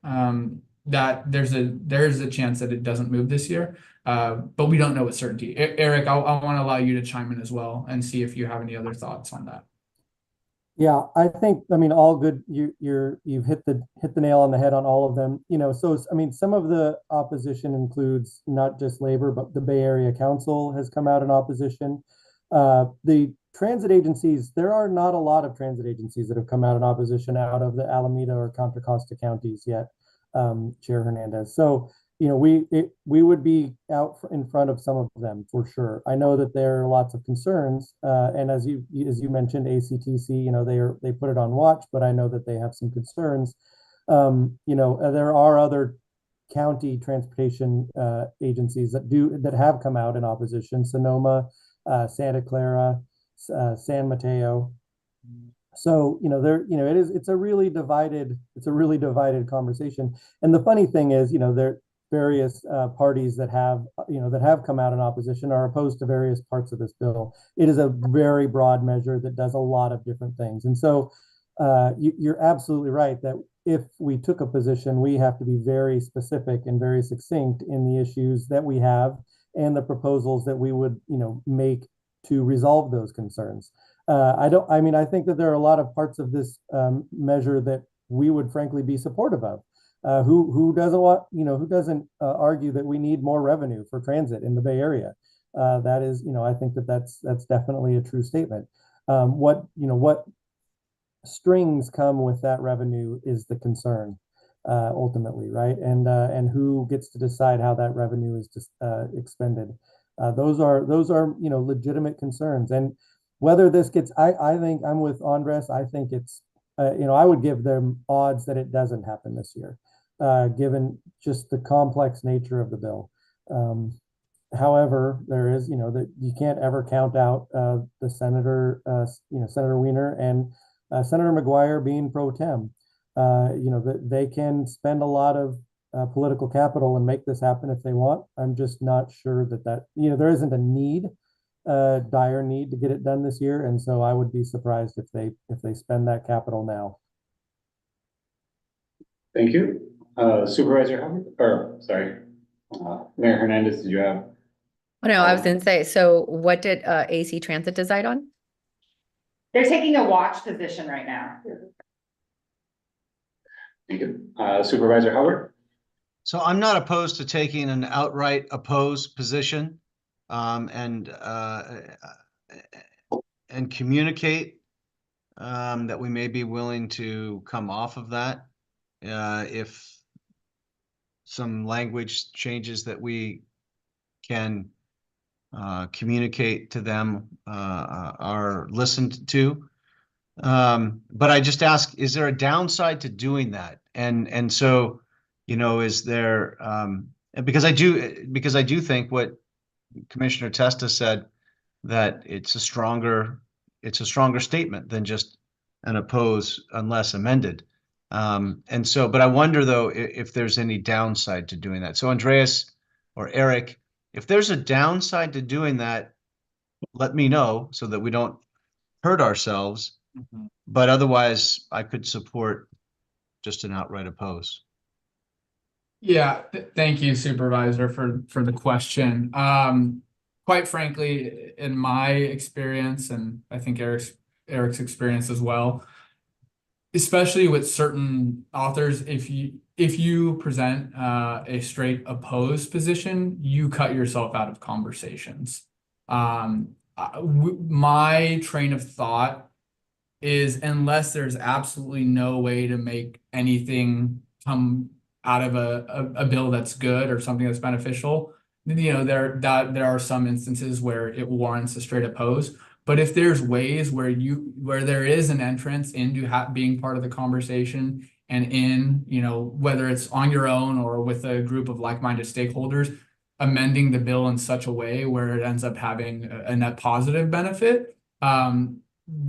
that there's a chance that it doesn't move this year. But we don't know with certainty. Eric, I want to allow you to chime in as well and see if you have any other thoughts on that. Yeah, I think, I mean, all good. You've hit the nail on the head on all of them. You know, so I mean, some of the opposition includes not just labor, but the Bay Area Council has come out in opposition. The transit agencies, there are not a lot of transit agencies that have come out in opposition out of the Alameda or Contra Costa counties yet, Chair Hernandez. So, you know, we would be out in front of some of them for sure. I know that there are lots of concerns, and as you mentioned, ACTC, you know, they put it on watch, but I know that they have some concerns. You know, there are other county transportation agencies that have come out in opposition: Sonoma, Santa Clara, San Mateo. So, you know, it's a really divided conversation. And the funny thing is, you know, there various parties that have come out in opposition are opposed to various parts of this bill. It is a very broad measure that does a lot of different things. And so you're absolutely right that if we took a position, we have to be very specific and very succinct in the issues that we have and the proposals that we would, you know, make to resolve those concerns. I think that there are a lot of parts of this measure that we would frankly be supportive of. Who doesn't argue that we need more revenue for transit in the Bay Area? That is, you know, I think that's definitely a true statement. What strings come with that revenue is the concern, ultimately, right? And who gets to decide how that revenue is just expended? Those are you know, legitimate concerns. And whether this gets, I think I'm with Andres. I think it's, you know, I would give them odds that it doesn't happen this year, given just the complex nature of the bill. However, there is, you know, that you can't ever count out the Senator, you know, Senator Wiener and Senator McGuire being pro tem. You know, that they can spend a lot of political capital and make this happen if they want. I'm just not sure that you know, there isn't a dire need to get it done this year, and so I would be surprised if they spend that capital now. Thank you. Supervisor Howard, or sorry, Mayor Hernandez, did you have? Oh, no, I was going to say, so what did AC Transit decide on? They're taking a watch position right now. Thank you. Supervisor Howard? So I'm not opposed to taking an outright opposed position, and communicate that we may be willing to come off of that. If some language changes that we can communicate to them are listened to. But I just ask, is there a downside to doing that? And so, is there, because I do think what Commissioner Testa said, that it's a stronger statement than just an oppose unless amended. And so, but I wonder though, if there's any downside to doing that. So Andreas or Eric, if there's a downside to doing that, let me know so that we don't hurt ourselves. But otherwise, I could support just an outright oppose. Yeah, thank you, Supervisor, for the question. Quite frankly, in my experience, and I think Eric's experience as well, especially with certain authors, if you present a straight opposed position, you cut yourself out of conversations. My train of thought is, unless there's absolutely no way to make anything come out of a bill that's good or something that's beneficial, there are some instances where it warrants a straight oppose. But if there's ways where there is an entrance into being part of the conversation, and whether it's on your own or with a group of like-minded stakeholders, amending the bill in such a way where it ends up having a net positive benefit,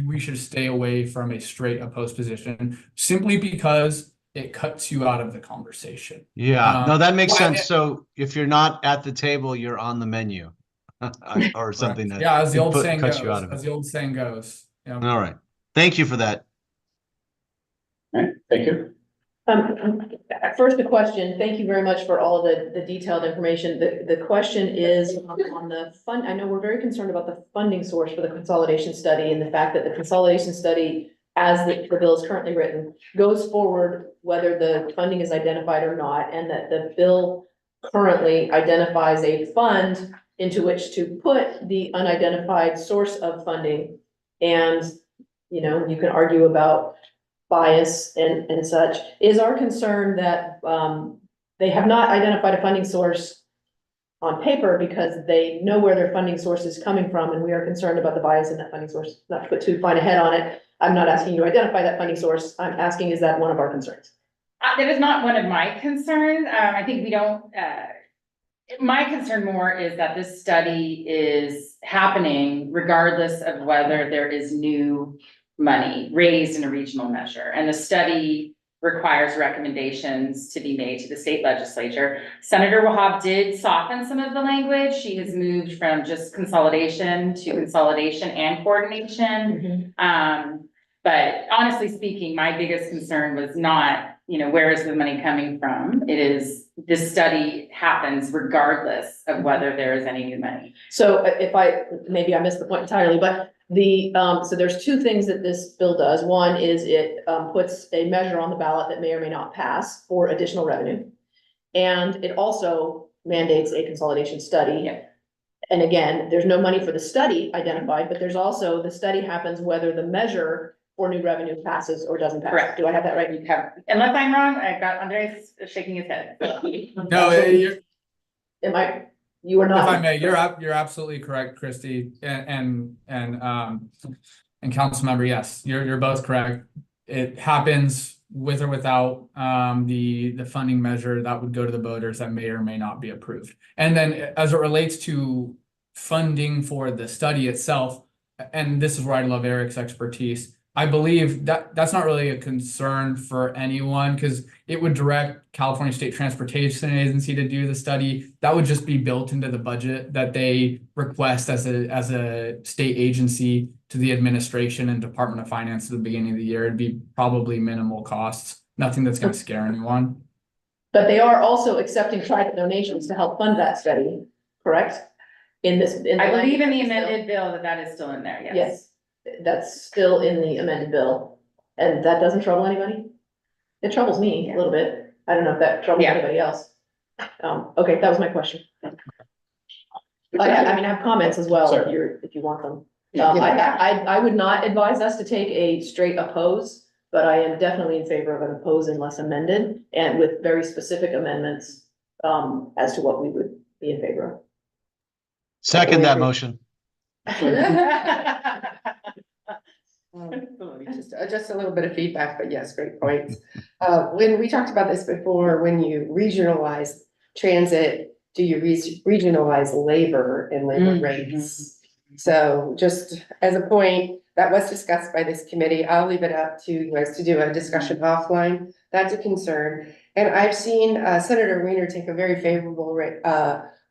we should stay away from a straight opposed position, simply because it cuts you out of the conversation. Yeah, no, that makes sense. So if you're not at the table, you're on the menu or something that as the old cuts saying you goes. out of As it. the old saying goes. Yeah. All right. Thank you for that. All right, thank you. First, a question. Thank you very much for all of the detailed information. The question is on the fund. I know we're very concerned about the funding source for the consolidation study, and the fact that the consolidation study, as the bill is currently written, goes forward whether the funding is identified or not, and that the bill currently identifies a fund into which to put the unidentified source of funding. And, you can argue about bias and such. Is our concern that they have not identified a funding source on paper because they know where their funding source is coming from, and we are concerned about the bias in that funding source? Not to put too fine a head on it, I'm not asking you to identify that funding source. I'm asking, is that one of our concerns? That is not one of my concerns. I think we don't, my concern more is that this study is happening regardless of whether there is new money raised in a regional measure. And the study requires recommendations to be made to the state legislature. Senator Wahab did soften some of the language. She has moved from just consolidation to consolidation and coordination. But honestly speaking, my biggest concern was not, where is the money coming from? It is, this study happens regardless of whether there is any new money. So maybe I missed the point entirely, but so there's two things that this bill does. One is it puts a measure on the ballot that may or may not pass for additional revenue. And it also mandates a consolidation study. Yeah. And again, there's no money for the study identified, but there's also, the study happens whether the measure for new revenue passes or doesn't pass. Correct. Do I have that right? You have, unless I'm wrong, I've got Andres shaking his head. No, You are not. if I may, you're absolutely correct, Christy, and council member. Yes, you're both correct. It happens with or without the funding measure that would go to the voters that may or may not be approved. And then as it relates to funding for the study itself, and this is where I love Eric's expertise, I believe that that's not really a concern for anyone, because it would direct California State Transportation Agency to do the study. That would just be built into the budget that they request as a state agency to the administration and Department of Finance at the beginning of the year. It'd be probably minimal costs, nothing that's going to scare anyone. But they are also accepting private donations to help fund that study, correct? I believe in the amended bill that is still in there, yes. Yes, that's still in the amended bill, and that doesn't trouble anybody? It troubles me a little bit. I don't know if that troubles anybody else. Okay, that was my question. I have comments as well, if you want them. I would not advise us to take a straight oppose, but I am definitely in favor of an oppose unless amended, and with very specific amendments, as to what we would be in favor of. Second that motion. Just a little bit of feedback, but yes, great points. When we talked about this before, when you regionalize transit, do you regionalize labor and labor rates? So just as a point, that was discussed by this committee. I'll leave it up to you guys to do a discussion offline. That's a concern. And I've seen Senator Weiner take a very favorable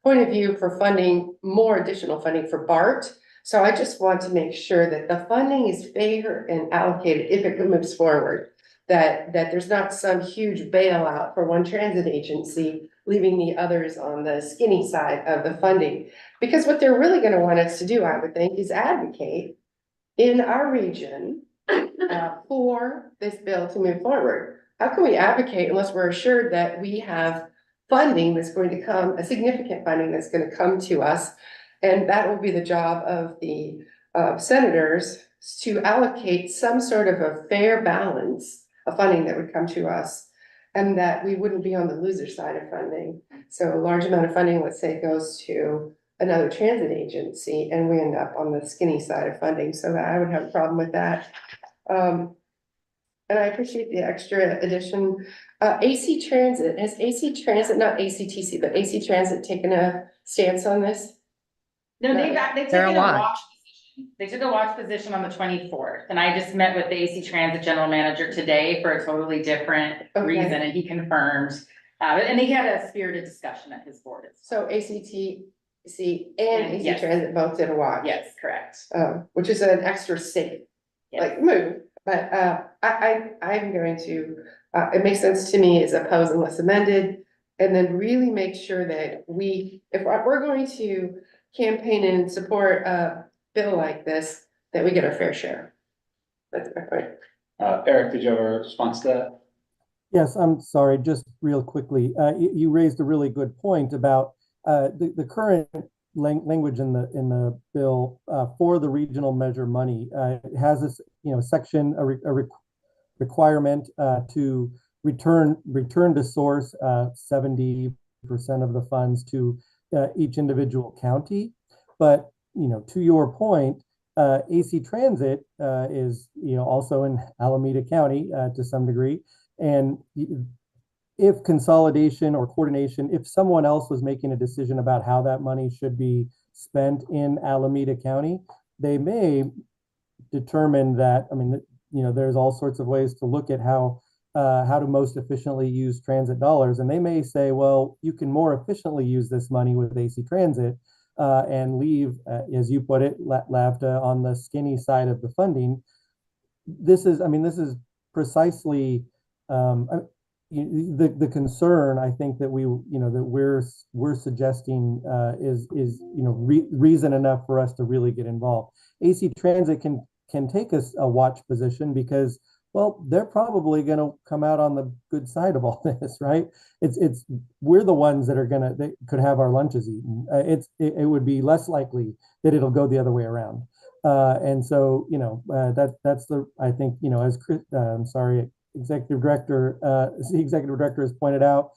point of view for funding, more additional funding for BART. So I just want to make sure that the funding is fair and allocated if it moves forward. That there's not some huge bailout for one transit agency, leaving the others on the skinny side of the funding. Because what they're really gonna want us to do, I would think, is advocate in our region for this bill to move forward. How can we advocate unless we're assured that we have funding that's going to come, a significant funding that's gonna come to us? And that will be the job of the senators to allocate some sort of a fair balance of funding that would come to us, and that we wouldn't be on the loser side of funding. So a large amount of funding, let's say, goes to another transit agency and we end up on the skinny side of funding. So that I would have a problem with that. And I appreciate the extra addition. AC Transit, has AC Transit, not ACTC, but AC Transit taken a stance on this? No, they've They're taken a a watch. watch position. They took a watch position on the 24th, and I just met with the AC Transit General Manager today for a totally different reason, and he confirmed. And they had a spirited discussion at his board. So ACTC and AC Yes. Transit both did a watch. Yes, correct. Which is an extra safe, Yes. like move, but I'm going to, it makes sense to me as oppose unless amended. And then really make sure that if we're going to campaign and support a bill like this, that we get our fair share. That's my point. Eric, did you have a response to that? Yes, I'm sorry, just real quickly. You raised a really good point about the current language in the bill for the regional measure money. It has this, section, a requirement to return to source 70% of the funds to each individual county. But, to your point, AC Transit is, also in Alameda County to some degree. And if consolidation or coordination, if someone else was making a decision about how that money should be spent in Alameda County, they may determine that, there's all sorts of ways to look at how to most efficiently use transit dollars. And they may say, well, you can more efficiently use this money with AC Transit and leave, as you put it, LAVTA on the skinny side of the funding. This is precisely the concern. I think that we're suggesting is reason enough for us to really get involved. AC Transit can take us a watch position because, well, they're probably going to come out on the good side of all this, right? We're the ones that could have our lunches eaten. It would be less likely that it'll go the other way around. And so, that's I think, as Chris, I'm sorry, the executive director has pointed out,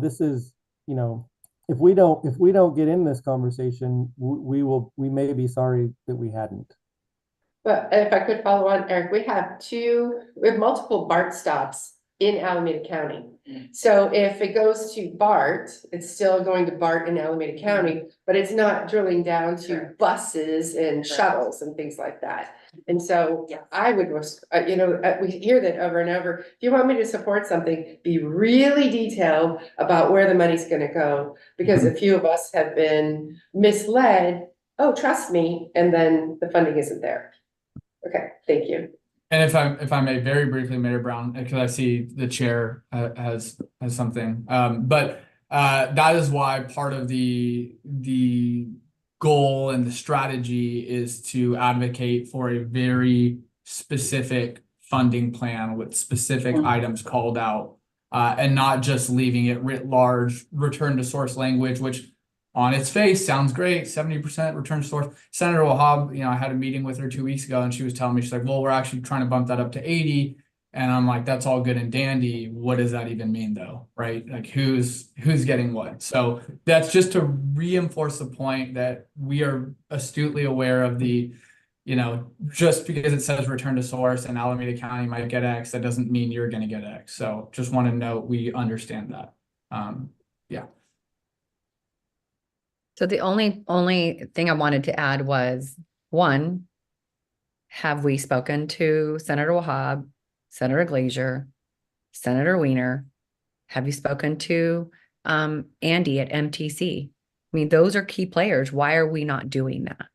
this is, if we don't get in this conversation, we may be sorry that we hadn't. But if I could follow on, Eric, we have multiple BART stops in Alameda County. So if it goes to BART, it's still going to BART in Alameda County, but it's not drilling down to buses and shuttles and things like that. And so I would, we hear that over and over. If you want me to support something, be really detailed about where the money's gonna go, because a few of us have been misled. Oh, trust me, and then the funding isn't there. Okay, thank you. And if I may very briefly, Mayor Brown, because I see the chair has something, but that is why part of the goal and the strategy is to advocate for a very specific funding plan with specific items called out, and not just leaving it writ large, return to source language, which on its face, sounds great, 70% return to source. Senator Wahab, I had a meeting with her 2 weeks ago and she was telling me, she's like, well, we're actually trying to bump that up to 80. And I'm like, that's all good and dandy. What does that even mean though? Right? Like who's getting what? So that's just to reinforce the point that we are astutely aware of the, just because it says return to source and Alameda County might get X, that doesn't mean you're going to get X. So just want to note, we understand that. Yeah. So the only thing I wanted to add was, one, have we spoken to Senator Wahab, Senator Glazer, Senator Weiner? Have you spoken to Andy at MTC? I mean, those are key players. Why are we not doing that?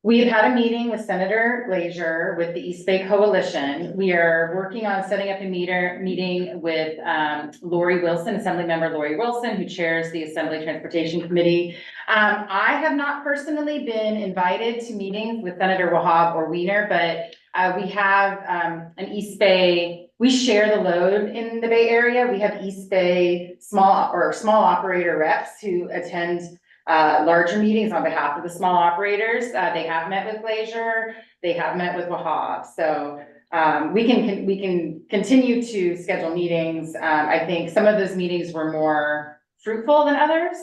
We've had a meeting with Senator Glazer with the East Bay Coalition. We are working on setting up a meeting with Lori Wilson, Assemblymember Lori Wilson, who chairs the Assembly Transportation Committee. I have not personally been invited to meetings with Senator Wahab or Weiner, but we have an East Bay, we share the load in the Bay Area. We have East Bay small operator reps who attend larger meetings on behalf of the small operators. They have met with Glazer, they have met with Wahab. So we can continue to schedule meetings. I think some of those meetings were more fruitful than others.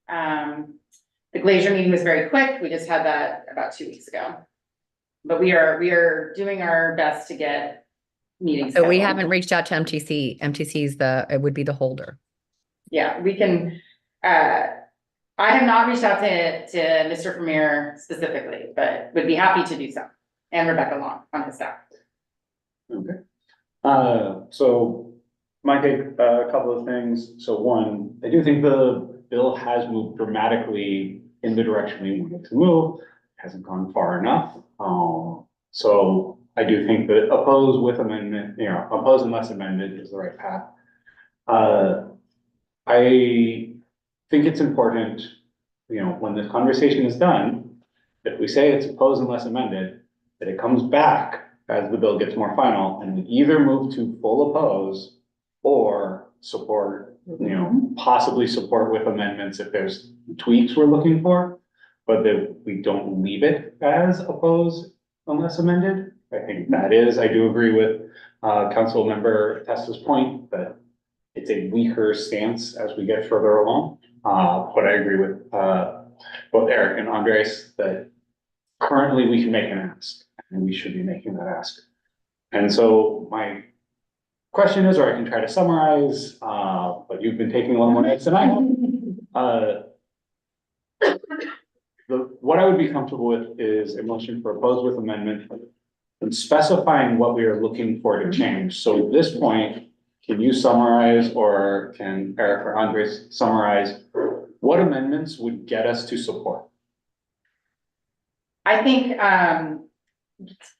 The Glazer meeting was very quick. We just had that about 2 weeks ago. But we are doing our best to get meetings. So we scheduled. haven't reached out to MTC. MTC it would be the holder. Yeah, we can, I have not reached out to Mr. Premier specifically, but would be happy to do so. And Rebecca Long on his staff. Okay. So might take a couple of things. So one, I do think the bill has moved dramatically in the direction we want it to move. Hasn't gone far enough. So I do think that oppose with amendment, oppose unless amended is the right path. I think it's important, when this conversation is done, if we say it's oppose unless amended, that it comes back as the bill gets more final and we either move to full oppose or support, possibly support with amendments if there's tweaks we're looking for, but that we don't leave it as oppose unless amended. I think I do agree with Council Member Testa's point that it's a weaker stance as we get further along. But I agree with both Eric and Andres that currently we can make an ask and we should be making that ask. And so my question is, or I can try to summarize, but you've been taking a little more notes than I have. What I would be comfortable with is a motion for oppose with amendment and specifying what we are looking for to change. So at this point, can you summarize, or can Eric or Andres summarize what amendments would get us to support? I think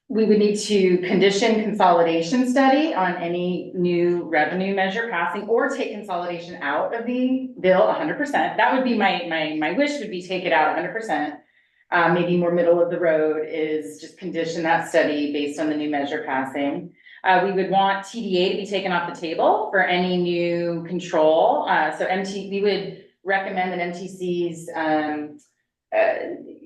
we would need to condition consolidation study on any new revenue measure passing, or take consolidation out of the bill 100%. That would be my wish, would be take it out 100%. Maybe more middle of the road is just condition that study based on the new measure passing. We would want TDA to be taken off the table for any new control. So we would recommend that MTC's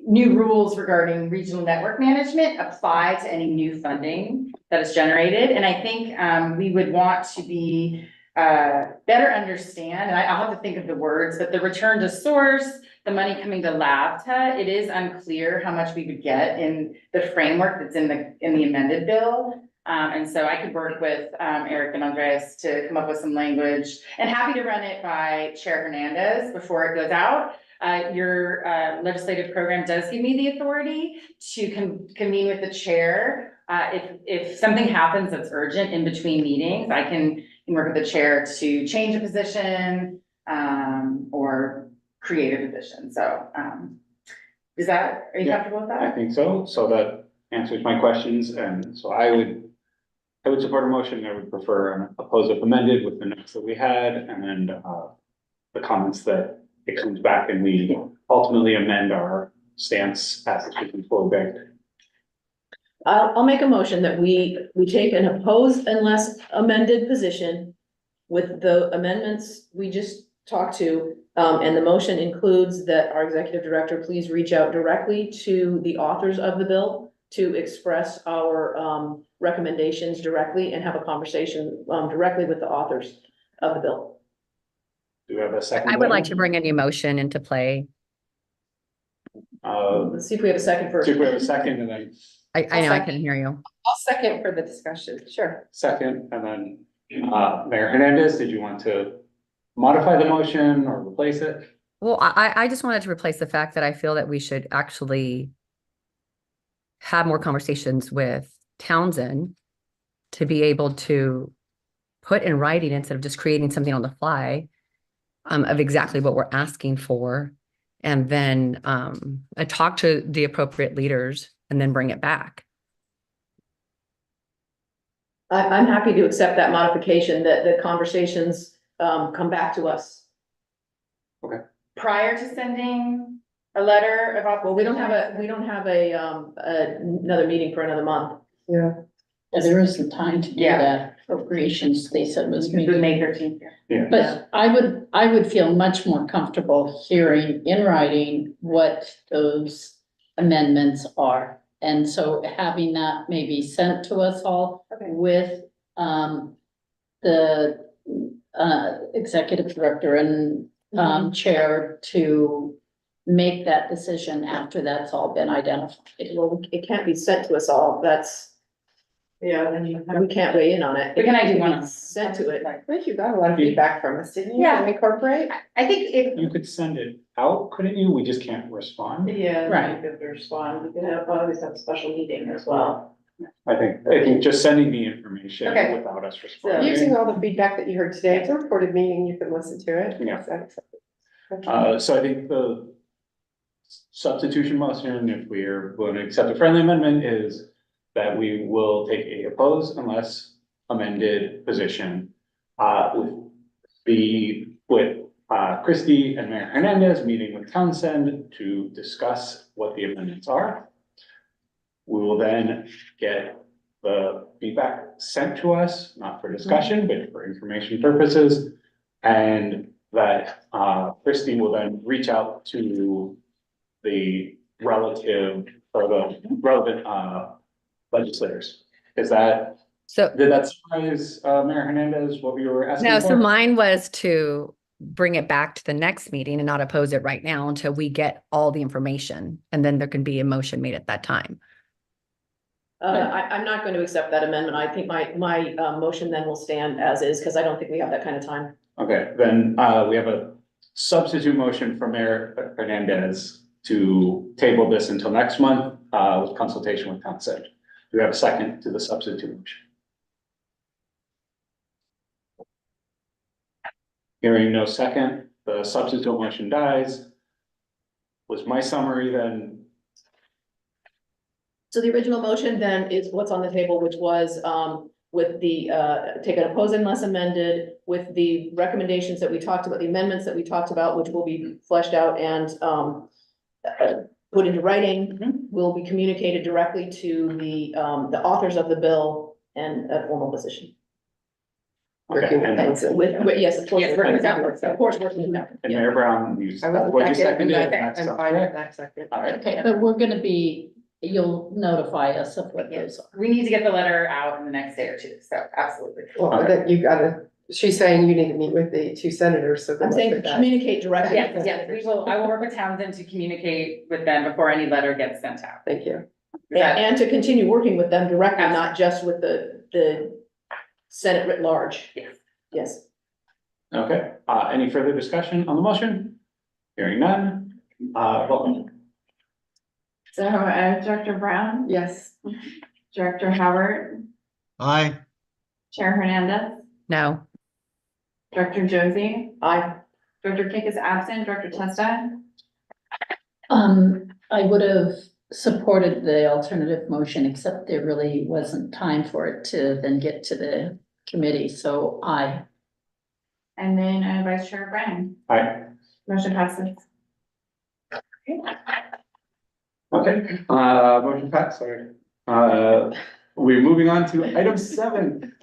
new rules regarding regional network management apply to any new funding that is generated. And I think we would want to be better understand, and I'll have to think of the words, but the return to source, the money coming to LAVTA, it is unclear how much we would get in the framework that's in the amended bill. And so I could work with Eric and Andres to come up with some language, and happy to run it by Chair Hernandez before it goes out. Your legislative program does give me the authority to convene with the chair. If something happens that's urgent in between meetings, I can work with the chair to change a position or create a position. So are you comfortable with that? I think so. So that answers my questions. And so I would support a motion. I would prefer an oppose if amended with the notes that we had, and then the comments that it comes back and we ultimately amend our stance as it's taken full effect. I'll make a motion that we take an oppose unless amended position with the amendments we just talked to. And the motion includes that our executive director please reach out directly to the authors of the bill to express our recommendations directly and have a conversation directly with the authors of the bill. Do we have a second? I would like to bring a new motion into play. Let's see if we have a second first. See if we have a second and then I know I can hear you. I'll second for the discussion, sure. second, and then, Mayor Hernandez, did you want to modify the motion or replace it? Well, I just wanted to replace the fact that I feel that we should actually have more conversations with Townsend to be able to put in writing instead of just creating something on the fly of exactly what we're asking for. And then I talk to the appropriate leaders and then bring it back. I'm happy to accept that modification, that the conversations come back to us. Prior to sending a letter about. Well, we don't have another meeting for another month. Yeah. Yeah, there isn't time to do Yeah. that. Appropriations, they said was The maybe. May 13th. Yeah. But I would feel much more comfortable hearing in writing what those amendments are. And so having that maybe sent to us all Okay. with, the, executive director and, chair to make that decision after that's all been identified. Well, it can't be sent to us all, that's, Yeah, then you. we can't weigh in on it. But can I do It one can on- be Sent to it. I think you got a lot of feedback from us, didn't you? Yeah. Incorporate? I think if. You could send it out, couldn't you? We just can't respond. Yeah. Right. We could respond, we could always have a special meeting as well. I think just sending the information Okay. without us responding. Using all the feedback that you heard today, it's a recorded meeting, you can listen to it. Yeah. Is that acceptable? So I think the substitution motion, if we're going to accept a friendly amendment, is that we will take a oppose unless amended position. With Christie and Mayor Hernandez meeting with Townsend to discuss what the amendments are. We will then get the feedback sent to us, not for discussion, but for information purposes. And that Christie will then reach out to the relative or the relevant legislators. Is that, So did that summarize, Mayor Hernandez, what we were asking no, for? so mine was to bring it back to the next meeting and not oppose it right now until we get all the information. And then there can be a motion made at that time. I'm not going to accept that amendment. I think my motion then will stand as is, because I don't think we have that kind of time. Okay, then we have a substitute motion from Mayor Hernandez to table this until next month with consultation with Townsend. Do we have a second to the substitute motion? Hearing no second, the substitute motion dies. Was my summary then? So the original motion then is what's on the table, which was with the take an oppose unless amended with the recommendations that we talked about, the amendments that we talked about, which will be fleshed out and put into writing, will be communicated directly to the authors of the bill and a formal position. Working with and Townsend. With yes, of course, Yes, working with working them, with of course, working with them. and Yeah. Mayor Brown, you, I was what you second, seconded, and that's I'm fine with correct. that second. All right, Okay, but we're gonna be, you'll notify us of what those are. We need to get the letter out in the next day or two, so absolutely. Well, that you gotta, she's saying you need to meet with the two senators, so. good I'm luck saying with that. communicate directly. Yes, yes, I will work with Townsend to communicate with them before any letter gets sent out. Thank you. Is that- And to continue working with them directly, not just with the Senate writ large. Yes. Yes. okay, any further discussion on the motion? Hearing none, vote. So, Director Brown, Yes. Director Howard, Aye. Chair Hernandez, No, Director Josie, I, Director Kick is absent, Director Testa. I would have supported the alternative motion, except there really wasn't time for it to then get to the committee, so aye. And then Vice Chair Brown, Aye. motion passes. Okay, motion passed, sorry. We're moving on to item 7,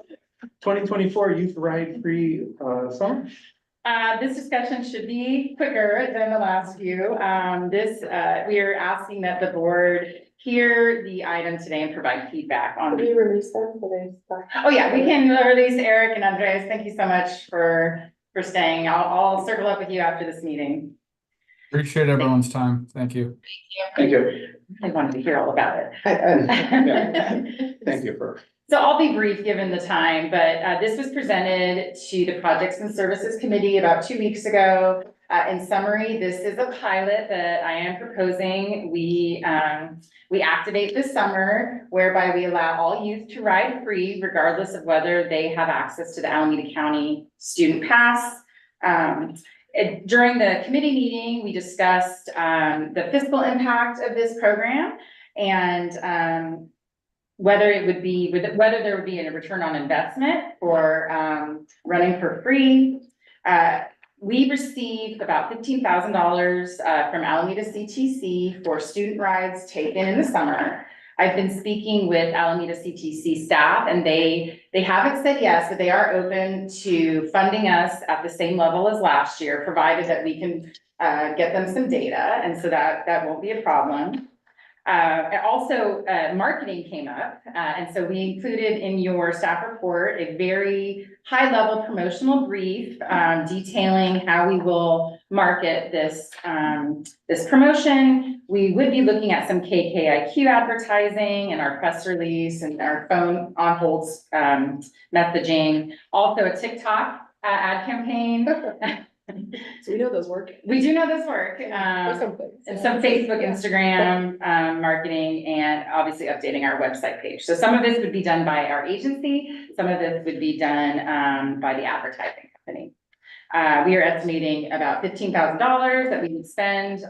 2024 Youth Ride Free Summer. This discussion should be quicker than the last few. We are asking that the board hear the item today and provide feedback on. Will you release them for this? Oh, yeah, we can release Eric and Andreas. Thank you so much for staying. I'll circle up with you after this meeting. Appreciate everyone's time. Thank you. Thank you. I wanted to hear all about it. Thank you for. So I'll be brief given the time, but this was presented to the Projects and Services Committee about 2 weeks ago. In summary, this is a pilot that I am proposing. We activate this summer whereby we allow all youth to ride free regardless of whether they have access to the Alameda County Student Pass. During the committee meeting, we discussed the fiscal impact of this program and whether there would be a return on investment for running for free. We received about $15,000 from Alameda CTC for student rides taken in the summer. I've been speaking with Alameda CTC staff and they haven't said yes, but they are open to funding us at the same level as last year, provided that we can get them some data, and so that won't be a problem. Also, marketing came up, and so we included in your staff report a very high-level promotional brief detailing how we will market this promotion. We would be looking at some KKIQ advertising and our press release and our phone on holds messaging. Also, a TikTok ad campaign. So we know those work. We do know this work. And some Facebook, Instagram, marketing, and obviously updating our website page. So some of this would be done by our agency. Some of this would be done by the advertising company. We are estimating about $15,000 that we would spend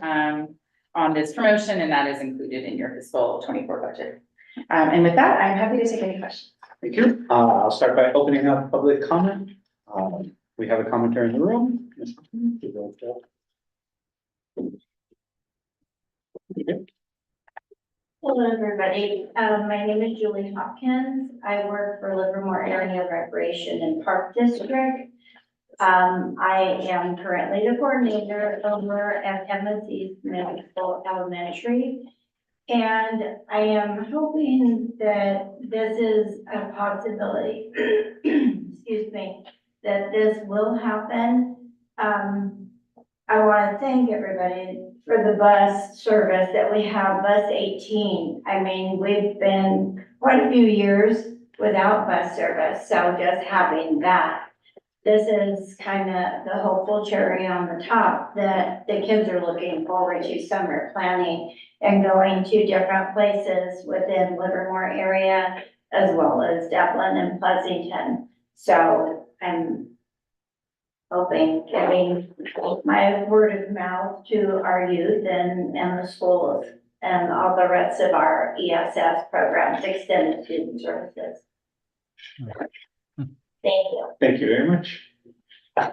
on this promotion, and that is included in your fiscal 24 budget. And with that, I'm happy to take any questions. Thank you. I'll start by opening up public comment. We have a commenter in the room. Hello, everybody. My name is Julie Hopkins. I work for Livermore Area Recreation and Park District. I am currently the coordinator over at MSC's Municipal Elementary. And I am hoping that this is a possibility, excuse me, that this will happen. I want to thank everybody for the bus service that we have, bus 18. I mean, we've been quite a few years without bus service, so just having that. This is kind of the hopeful cherry on the top that the kids are looking forward to summer planning and going to different places within Livermore area, as well as Devlin and Pleasanton. So I'm hoping, getting my word of mouth to our youth and the schools and all the rest of our ESS programs, extended student services. Thank you. Thank you very much.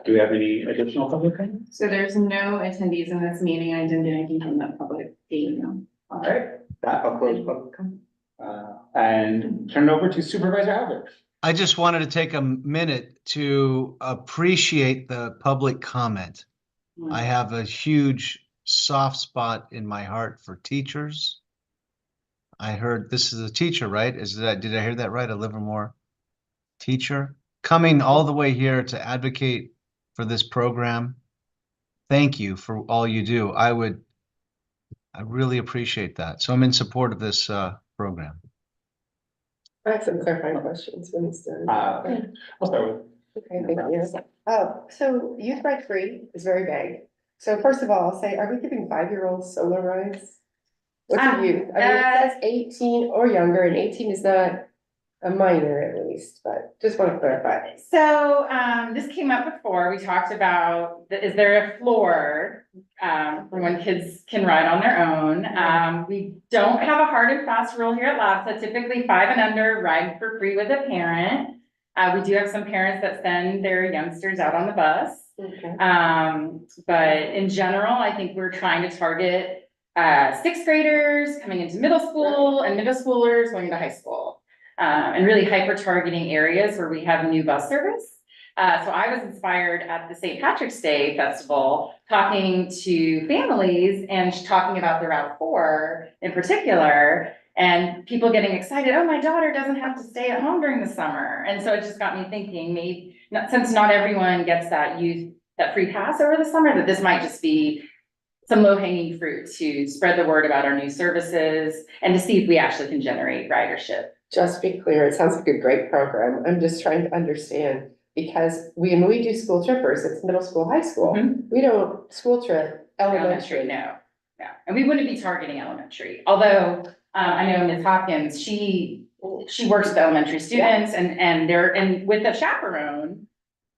Do we have any additional public comments? So there's no attendees in this meeting. I didn't get anything from the public email. All right, I'll close public comment. And turn it over to Supervisor Albert. I just wanted to take a minute to appreciate the public comment. I have a huge soft spot in my heart for teachers. I heard this is a teacher, right? Did I hear that right? A Livermore teacher coming all the way here to advocate for this program. Thank you for all you do. I really appreciate that. So I'm in support of this program. I have some clarifying questions when it's done. I'll start with. Okay, thank you. So youth ride free is very vague. So first of all, I'll say, are we giving 5-year-olds solo rides? What's a youth? I mean, it says 18 or younger, and 18 is not a minor at least, but just want to clarify. So, this came up before. We talked about, is there a floor for when kids can ride on their own? We don't have a hard and fast rule here at LAVTA. Typically 5 and under ride for free with a parent. We do have some parents that send their youngsters out on the bus. Okay. But in general, I think we're trying to target 6th graders coming into middle school and middle schoolers going into high school. And really hyper targeting areas where we have new bus service. So I was inspired at the St. Patrick's Day Festival, talking to families and talking about the Route 4 in particular, and people getting excited, oh, my daughter doesn't have to stay at home during the summer. And so it just got me thinking, maybe, since not everyone gets that free pass over the summer, that this might just be some low-hanging fruit to spread the word about our new services and to see if we actually can generate ridership. Just be clear, it sounds like a great program. I'm just trying to understand, because when we do school trippers, it's middle school, high school. Mhm. We don't school trip Elementary, elementary. no, no, and we wouldn't be targeting elementary, although, I know Ms. Hopkins, she works with elementary students and with a chaperone,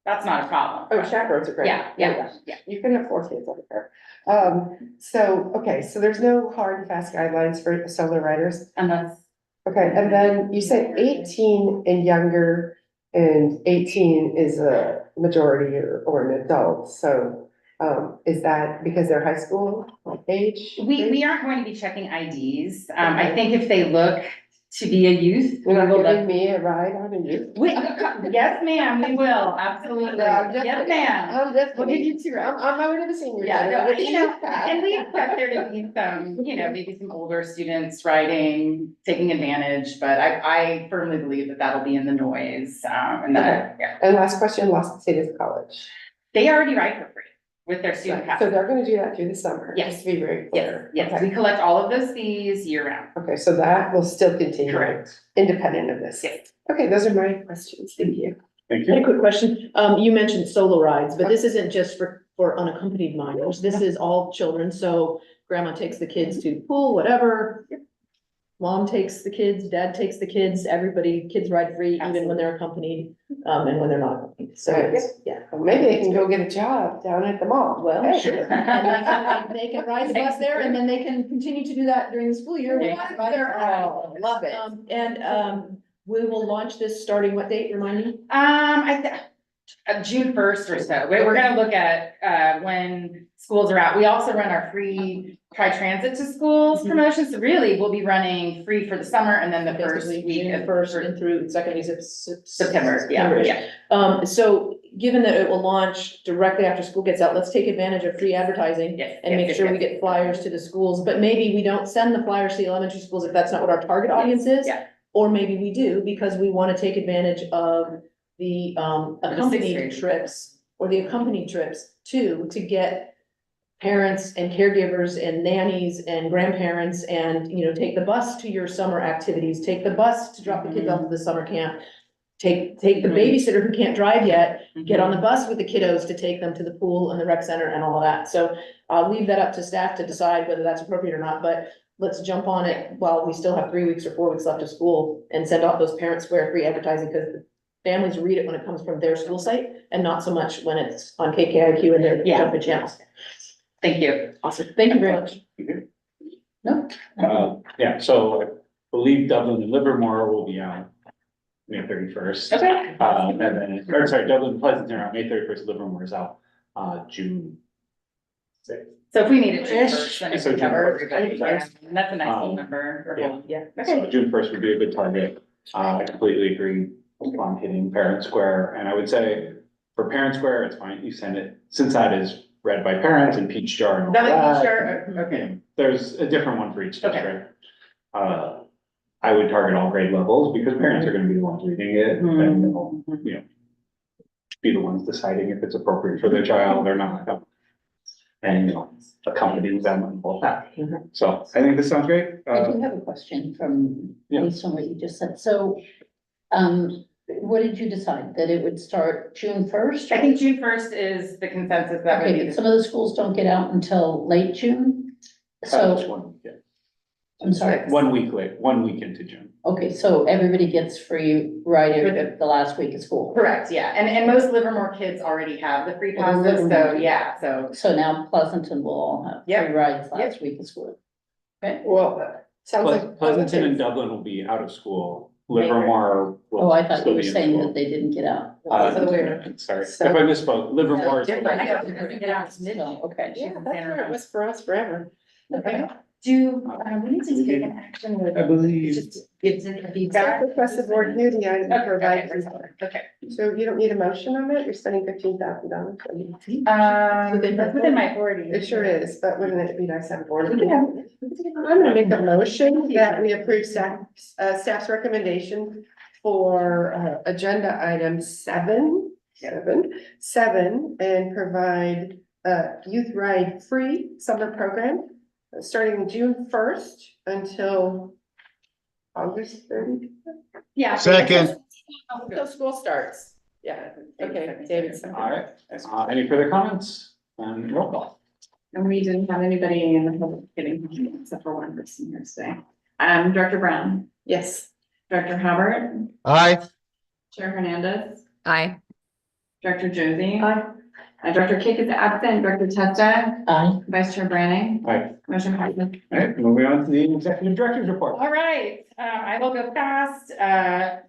that's not a problem. Oh, chaperones are great. Yeah. You can have 4 kids over there. Okay, so there's no hard and fast guidelines for solo riders. Unless, Okay, and then you said 18 and younger, and 18 is a majority or an adult, so, is that because they're high school age? we aren't going to be checking IDs, I think if they look to be a youth, we You're not will giving let. me a ride on a youth? Yes, ma'am, we will, absolutely, No, I'm just yes, kidding. ma'am. I'm just We'll give kidding. you 2 rides. I'm on my way to the senior Yeah, center. no, with the you know, youth pass. and we expect there to be some, maybe some older students riding, taking advantage, but I firmly believe that that'll be in the noise, and that, yeah. And last question, Los Angeles College. They already ride for free with their student pass. So they're gonna do that through the summer, Yes. just to be very Yes, clear. yes, Okay. we collect all of those fees year round. Okay, so that will still continue. Correct. Independent of this. Yes. Okay, those are my questions. Thank you. Thank I had a you. quick question. You mentioned solo rides, but this isn't just for unaccompanied minors. This is all children. So grandma takes the kids to the pool, whatever. Mom takes the kids, dad takes the kids, kids ride free, even when they're accompanied, and when they're not accompanied. So it's, yeah. Well, maybe they can go get a job down at the mall. Well, Hey. sure. And they can ride the bus there, and then they can continue to do that during the school year. Oh, love it. We will launch this starting what date? Remind me? June 1st or so. We're gonna look at, when schools are out. We also run our free transit to schools promotions. So really, we'll be running free for the summer and then the first Basically, week June of first and through second week of September. Yeah, September-ish. yeah. So given that it will launch directly after school gets out, let's take advantage of free advertising Yes, and yes, make yes, sure yes. we get flyers to the schools, but maybe we don't send the flyers to the elementary schools if that's not what our target audience is. Yeah. Or maybe we do because we want to take advantage of the accompanied trips or the accompanied trips too, to get parents and caregivers and nannies and grandparents and, take the bus to your summer activities, take the bus to drop the kids off to the summer camp. Take the babysitter who can't drive yet, get on the bus with the kiddos to take them to the pool and the rec center and all of that. So I'll leave that up to staff to decide whether that's appropriate or not, but let's jump on it while we still have 3 weeks or 4 weeks left of school and send out those parent square free advertising, because the families read it when it comes from their school site and not so much when it's on KKIQ and their Yeah. jumping channels. Thank you. Awesome. Thank you very much. Yeah, so I believe Dublin and Livermore will be out May 31st. Okay. And then, Dublin and Pleasanton are out May 31st, Livermore is out, June 6th. So if we need it June Ish. 1st, then it's So June covered. 1st. Yeah, and that's a nice little number. Yeah. So June 1st would be a good target. I completely agree on hitting Parent Square, and I would say for Parent Square, it's fine, you send it, since that is read by parents and Peach Jar and all That would that. be sure, okay. There's a different one for each Okay. district. I would target all grade levels because parents are gonna be the ones reading it and they'll, be the ones deciding if it's appropriate for their child or not. And, accompanying them and all that. So I think this sounds great. I do have a question Yeah. based on what you just said. So, what did you decide? That it would start June 1st? I think June 1st is the consensus that would Okay, be. but some of the schools don't get out until late June? Just So, 1 week, yeah. I'm sorry. 1 week late, 1 week into June. Okay, so everybody gets free ride the last week of school? Correct, yeah, and most Livermore kids already have the free passes, so Livermore. yeah, so. So now Pleasanton will all have Yep. free rides last week of school? Okay. Well, sounds like. Pleasanton and Dublin will be out of school. Livermore will. Oh, I thought still you were be in saying school. that they didn't get out. Sorry, if So- I misspoke, Livermore is. Different. No, okay. Yeah, that's where it was for us forever. Okay, do, we need to take an action with. I believe, just gives it feedback. Requested board duty, I Okay, provide. okay. So you don't need a motion on that? You're spending $15,000. That's within my authority. It sure is, but wouldn't it be nice to have a board? We can have- I'm gonna make a motion that we approve staff's recommendation for, agenda item seven, and provide, youth ride free summer program, starting June 1st until August 30th. Yeah. Second. Until school starts. Yeah, okay, David. second. All right, any further comments? Roll call. And we didn't have anybody in the public getting, except for one person here today. Director Brown, Yes. Director Howard, Aye. Chair Hernandez, Aye. Director Josie. Aye. Director Kick is absent, Director Testa, Aye. Vice Chair Branning, All motion passes. right, moving on to the executive director's report. All right, I will go fast.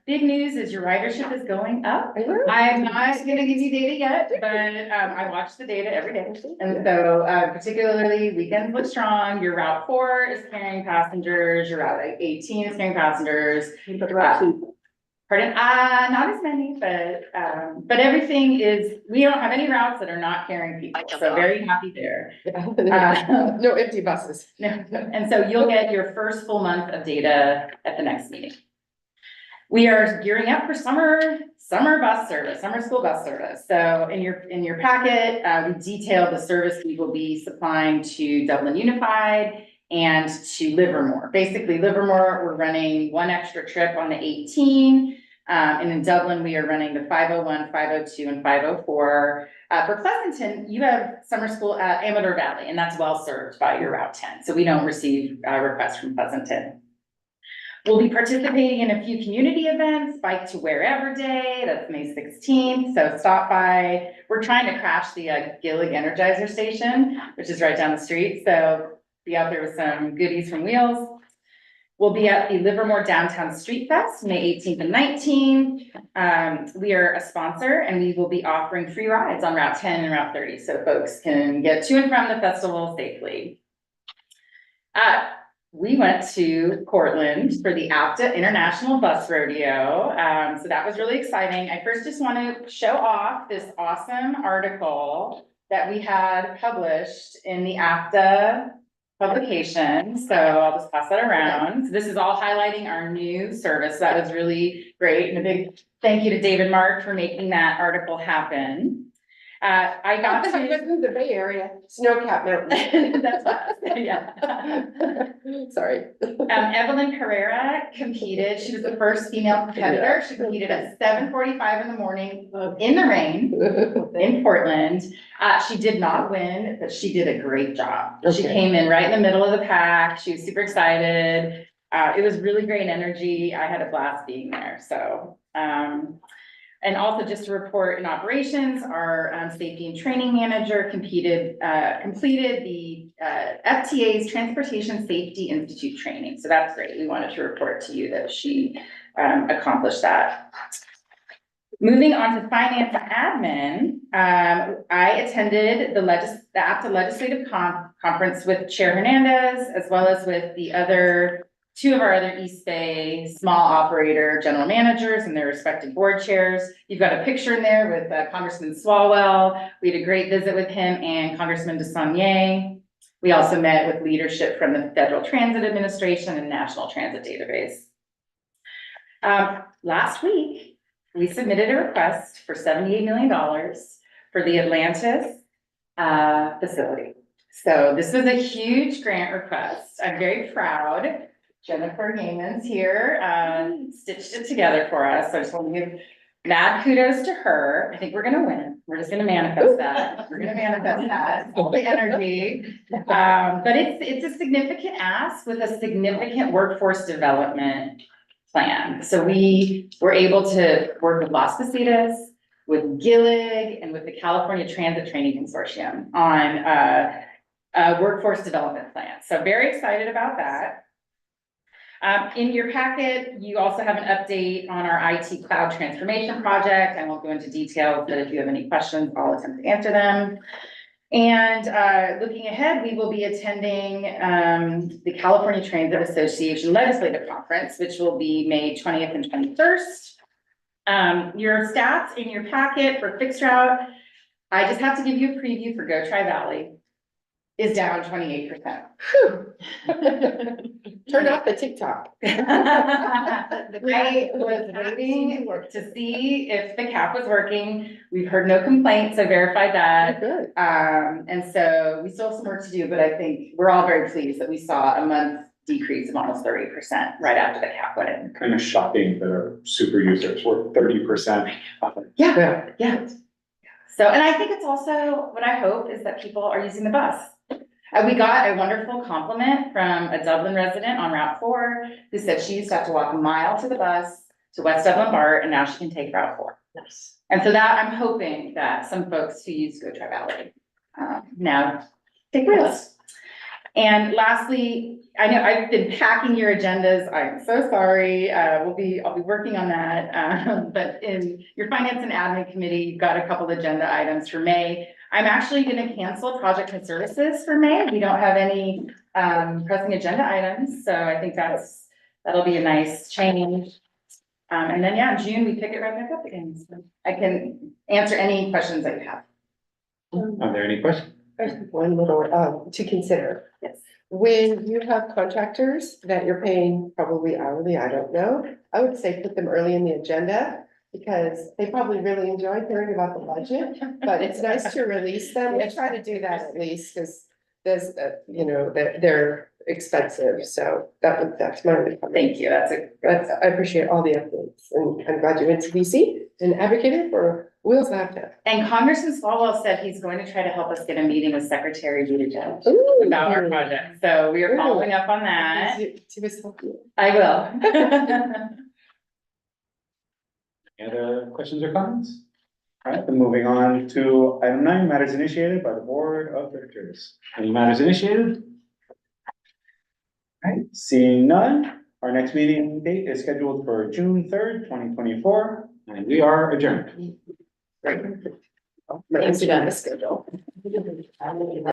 Big news is your ridership is going up. I'm not gonna give you data yet, but, I watch the data every day. And so, particularly weekends look strong. Your Route 4 is carrying passengers, your Route 18 is carrying passengers. Pardon, not as many, but everything is, we don't have any routes that are not carrying people, so very happy there. No empty buses. No, and so you'll get your first full month of data at the next meeting. We are gearing up for summer bus service, summer school bus service. So in your packet, we detail the service we will be supplying to Dublin Unified and to Livermore. Basically, Livermore, we're running one extra trip on the 18. And in Dublin, we are running the 501, 502, and 504. For Pleasanton, you have summer school at Amador Valley, and that's well served by your Route 10. So we don't receive requests from Pleasanton. We'll be participating in a few community events, Bike to Wherever Day, that's May 16th. So stop by. We're trying to crash the Gillig Energizer Station, which is right down the street. So be out there with some goodies from Wheels. We'll be at the Livermore Downtown Street Fest, May 18th and 19th. We are a sponsor and we will be offering free rides on Route 10 and Route 30, so folks can get to and from the festival safely. We went to Portland for the LAVTA International Bus Rodeo. So that was really exciting. I first just want to show off this awesome article that we had published in the LAVTA publication, so I'll just pass that around. So this is all highlighting our new service. That was really great, and a big thank you to David Mark for making that article happen. I got to the Bay Area, Snowcap Mountain. that's us, yeah. Sorry. Evelyn Carrera competed. She was the first female competitor. She competed at 7:45 in the morning in the rain in Portland. She did not win, but she did a great job. She Okay. came in right in the middle of the pack. She was super excited. It was really great energy. I had a blast being there, so. And also just to report in operations, our safety and training manager completed the FTA's Transportation Safety Institute training. So that's great. We wanted to report to you that she accomplished that. Moving on to finance and admin, I attended the LAVTA Legislative Conference with Chair Hernandez, as well as with two of our other East Bay small operator general managers and their respective board chairs. You've got a picture in there with Congressman Swalwell. We had a great visit with him and Congressman DeSaulnier. We also met with leadership from the Federal Transit Administration and National Transit Database. Last week, we submitted a request for $78 million for the Atlantis facility. So this was a huge grant request. I'm very proud. Jennifer Heyman's here, stitched it together for us. So I just want to give mad kudos to her. I think we're gonna win. We're just gonna manifest that. We're gonna manifest that, all the energy. But it's a significant ask with a significant workforce development plan. So we were able to work with Las Positas, with Gillig, and with the California Transit Training Consortium on a workforce development plan. So very excited about that. In your packet, you also have an update on our IT cloud transformation project. I won't go into detail, but if you have any questions, I'll attempt to answer them. And looking ahead, we will be attending the California Transit Association Legislative Conference, which will be May 20th and 21st. Your stats in your packet for fixed route, I just have to give you a preview for Go Tri-Valley, is down 28%. Turn off the TikTok. I was waiting to see if the cap was working. We've heard no complaints, I verified that. Good. And so we still have some work to do, but I think we're all very pleased that we saw a month decrease of almost 30% right after the cap went in. Kind of shocking that our super users were 30%. Yeah, yeah. So, and I think it's also, what I hope is that people are using the bus. We got a wonderful compliment from a Dublin resident on Route 4 who said she used to have to walk a mile to the bus to West Dublin BART, and now she can take Route 4. Nice. And so that, I'm hoping that some folks who use Go Tri-Valley now take the bus. And lastly, I know I've been packing your agendas. I'm so sorry. I'll be working on that. But in your finance and admin committee, you've got a couple agenda items for May. I'm actually gonna cancel project and services for May. We don't have any pressing agenda items, so I think that'll be a nice change. And then, yeah, in June, we pick it right back up again. So I can answer any questions that you have. Are there any questions? There's one little, to consider. Yes. When you have contractors that you're paying probably hourly, I don't know, I would say put them early in the agenda. Because they probably really enjoy hearing about the budget, but it's nice to release them. We try to do that at least, because there's, they're expensive, so that's my only comment. Thank you. I appreciate all the updates, and I'm glad you went to DC and advocated for Wheels LAVTA. And Congressman Swalwell said he's going to try to help us get a meeting with Secretary Buttigieg about our project. So we are following up on that. I will. Any other questions or comments? All right, then moving on to item 9, matters initiated by the Board of Directors. Any matters initiated? All right, seeing none, our next meeting date is scheduled for June 3rd, 2024, and we are adjourned. Great. Thanks, you got the schedule.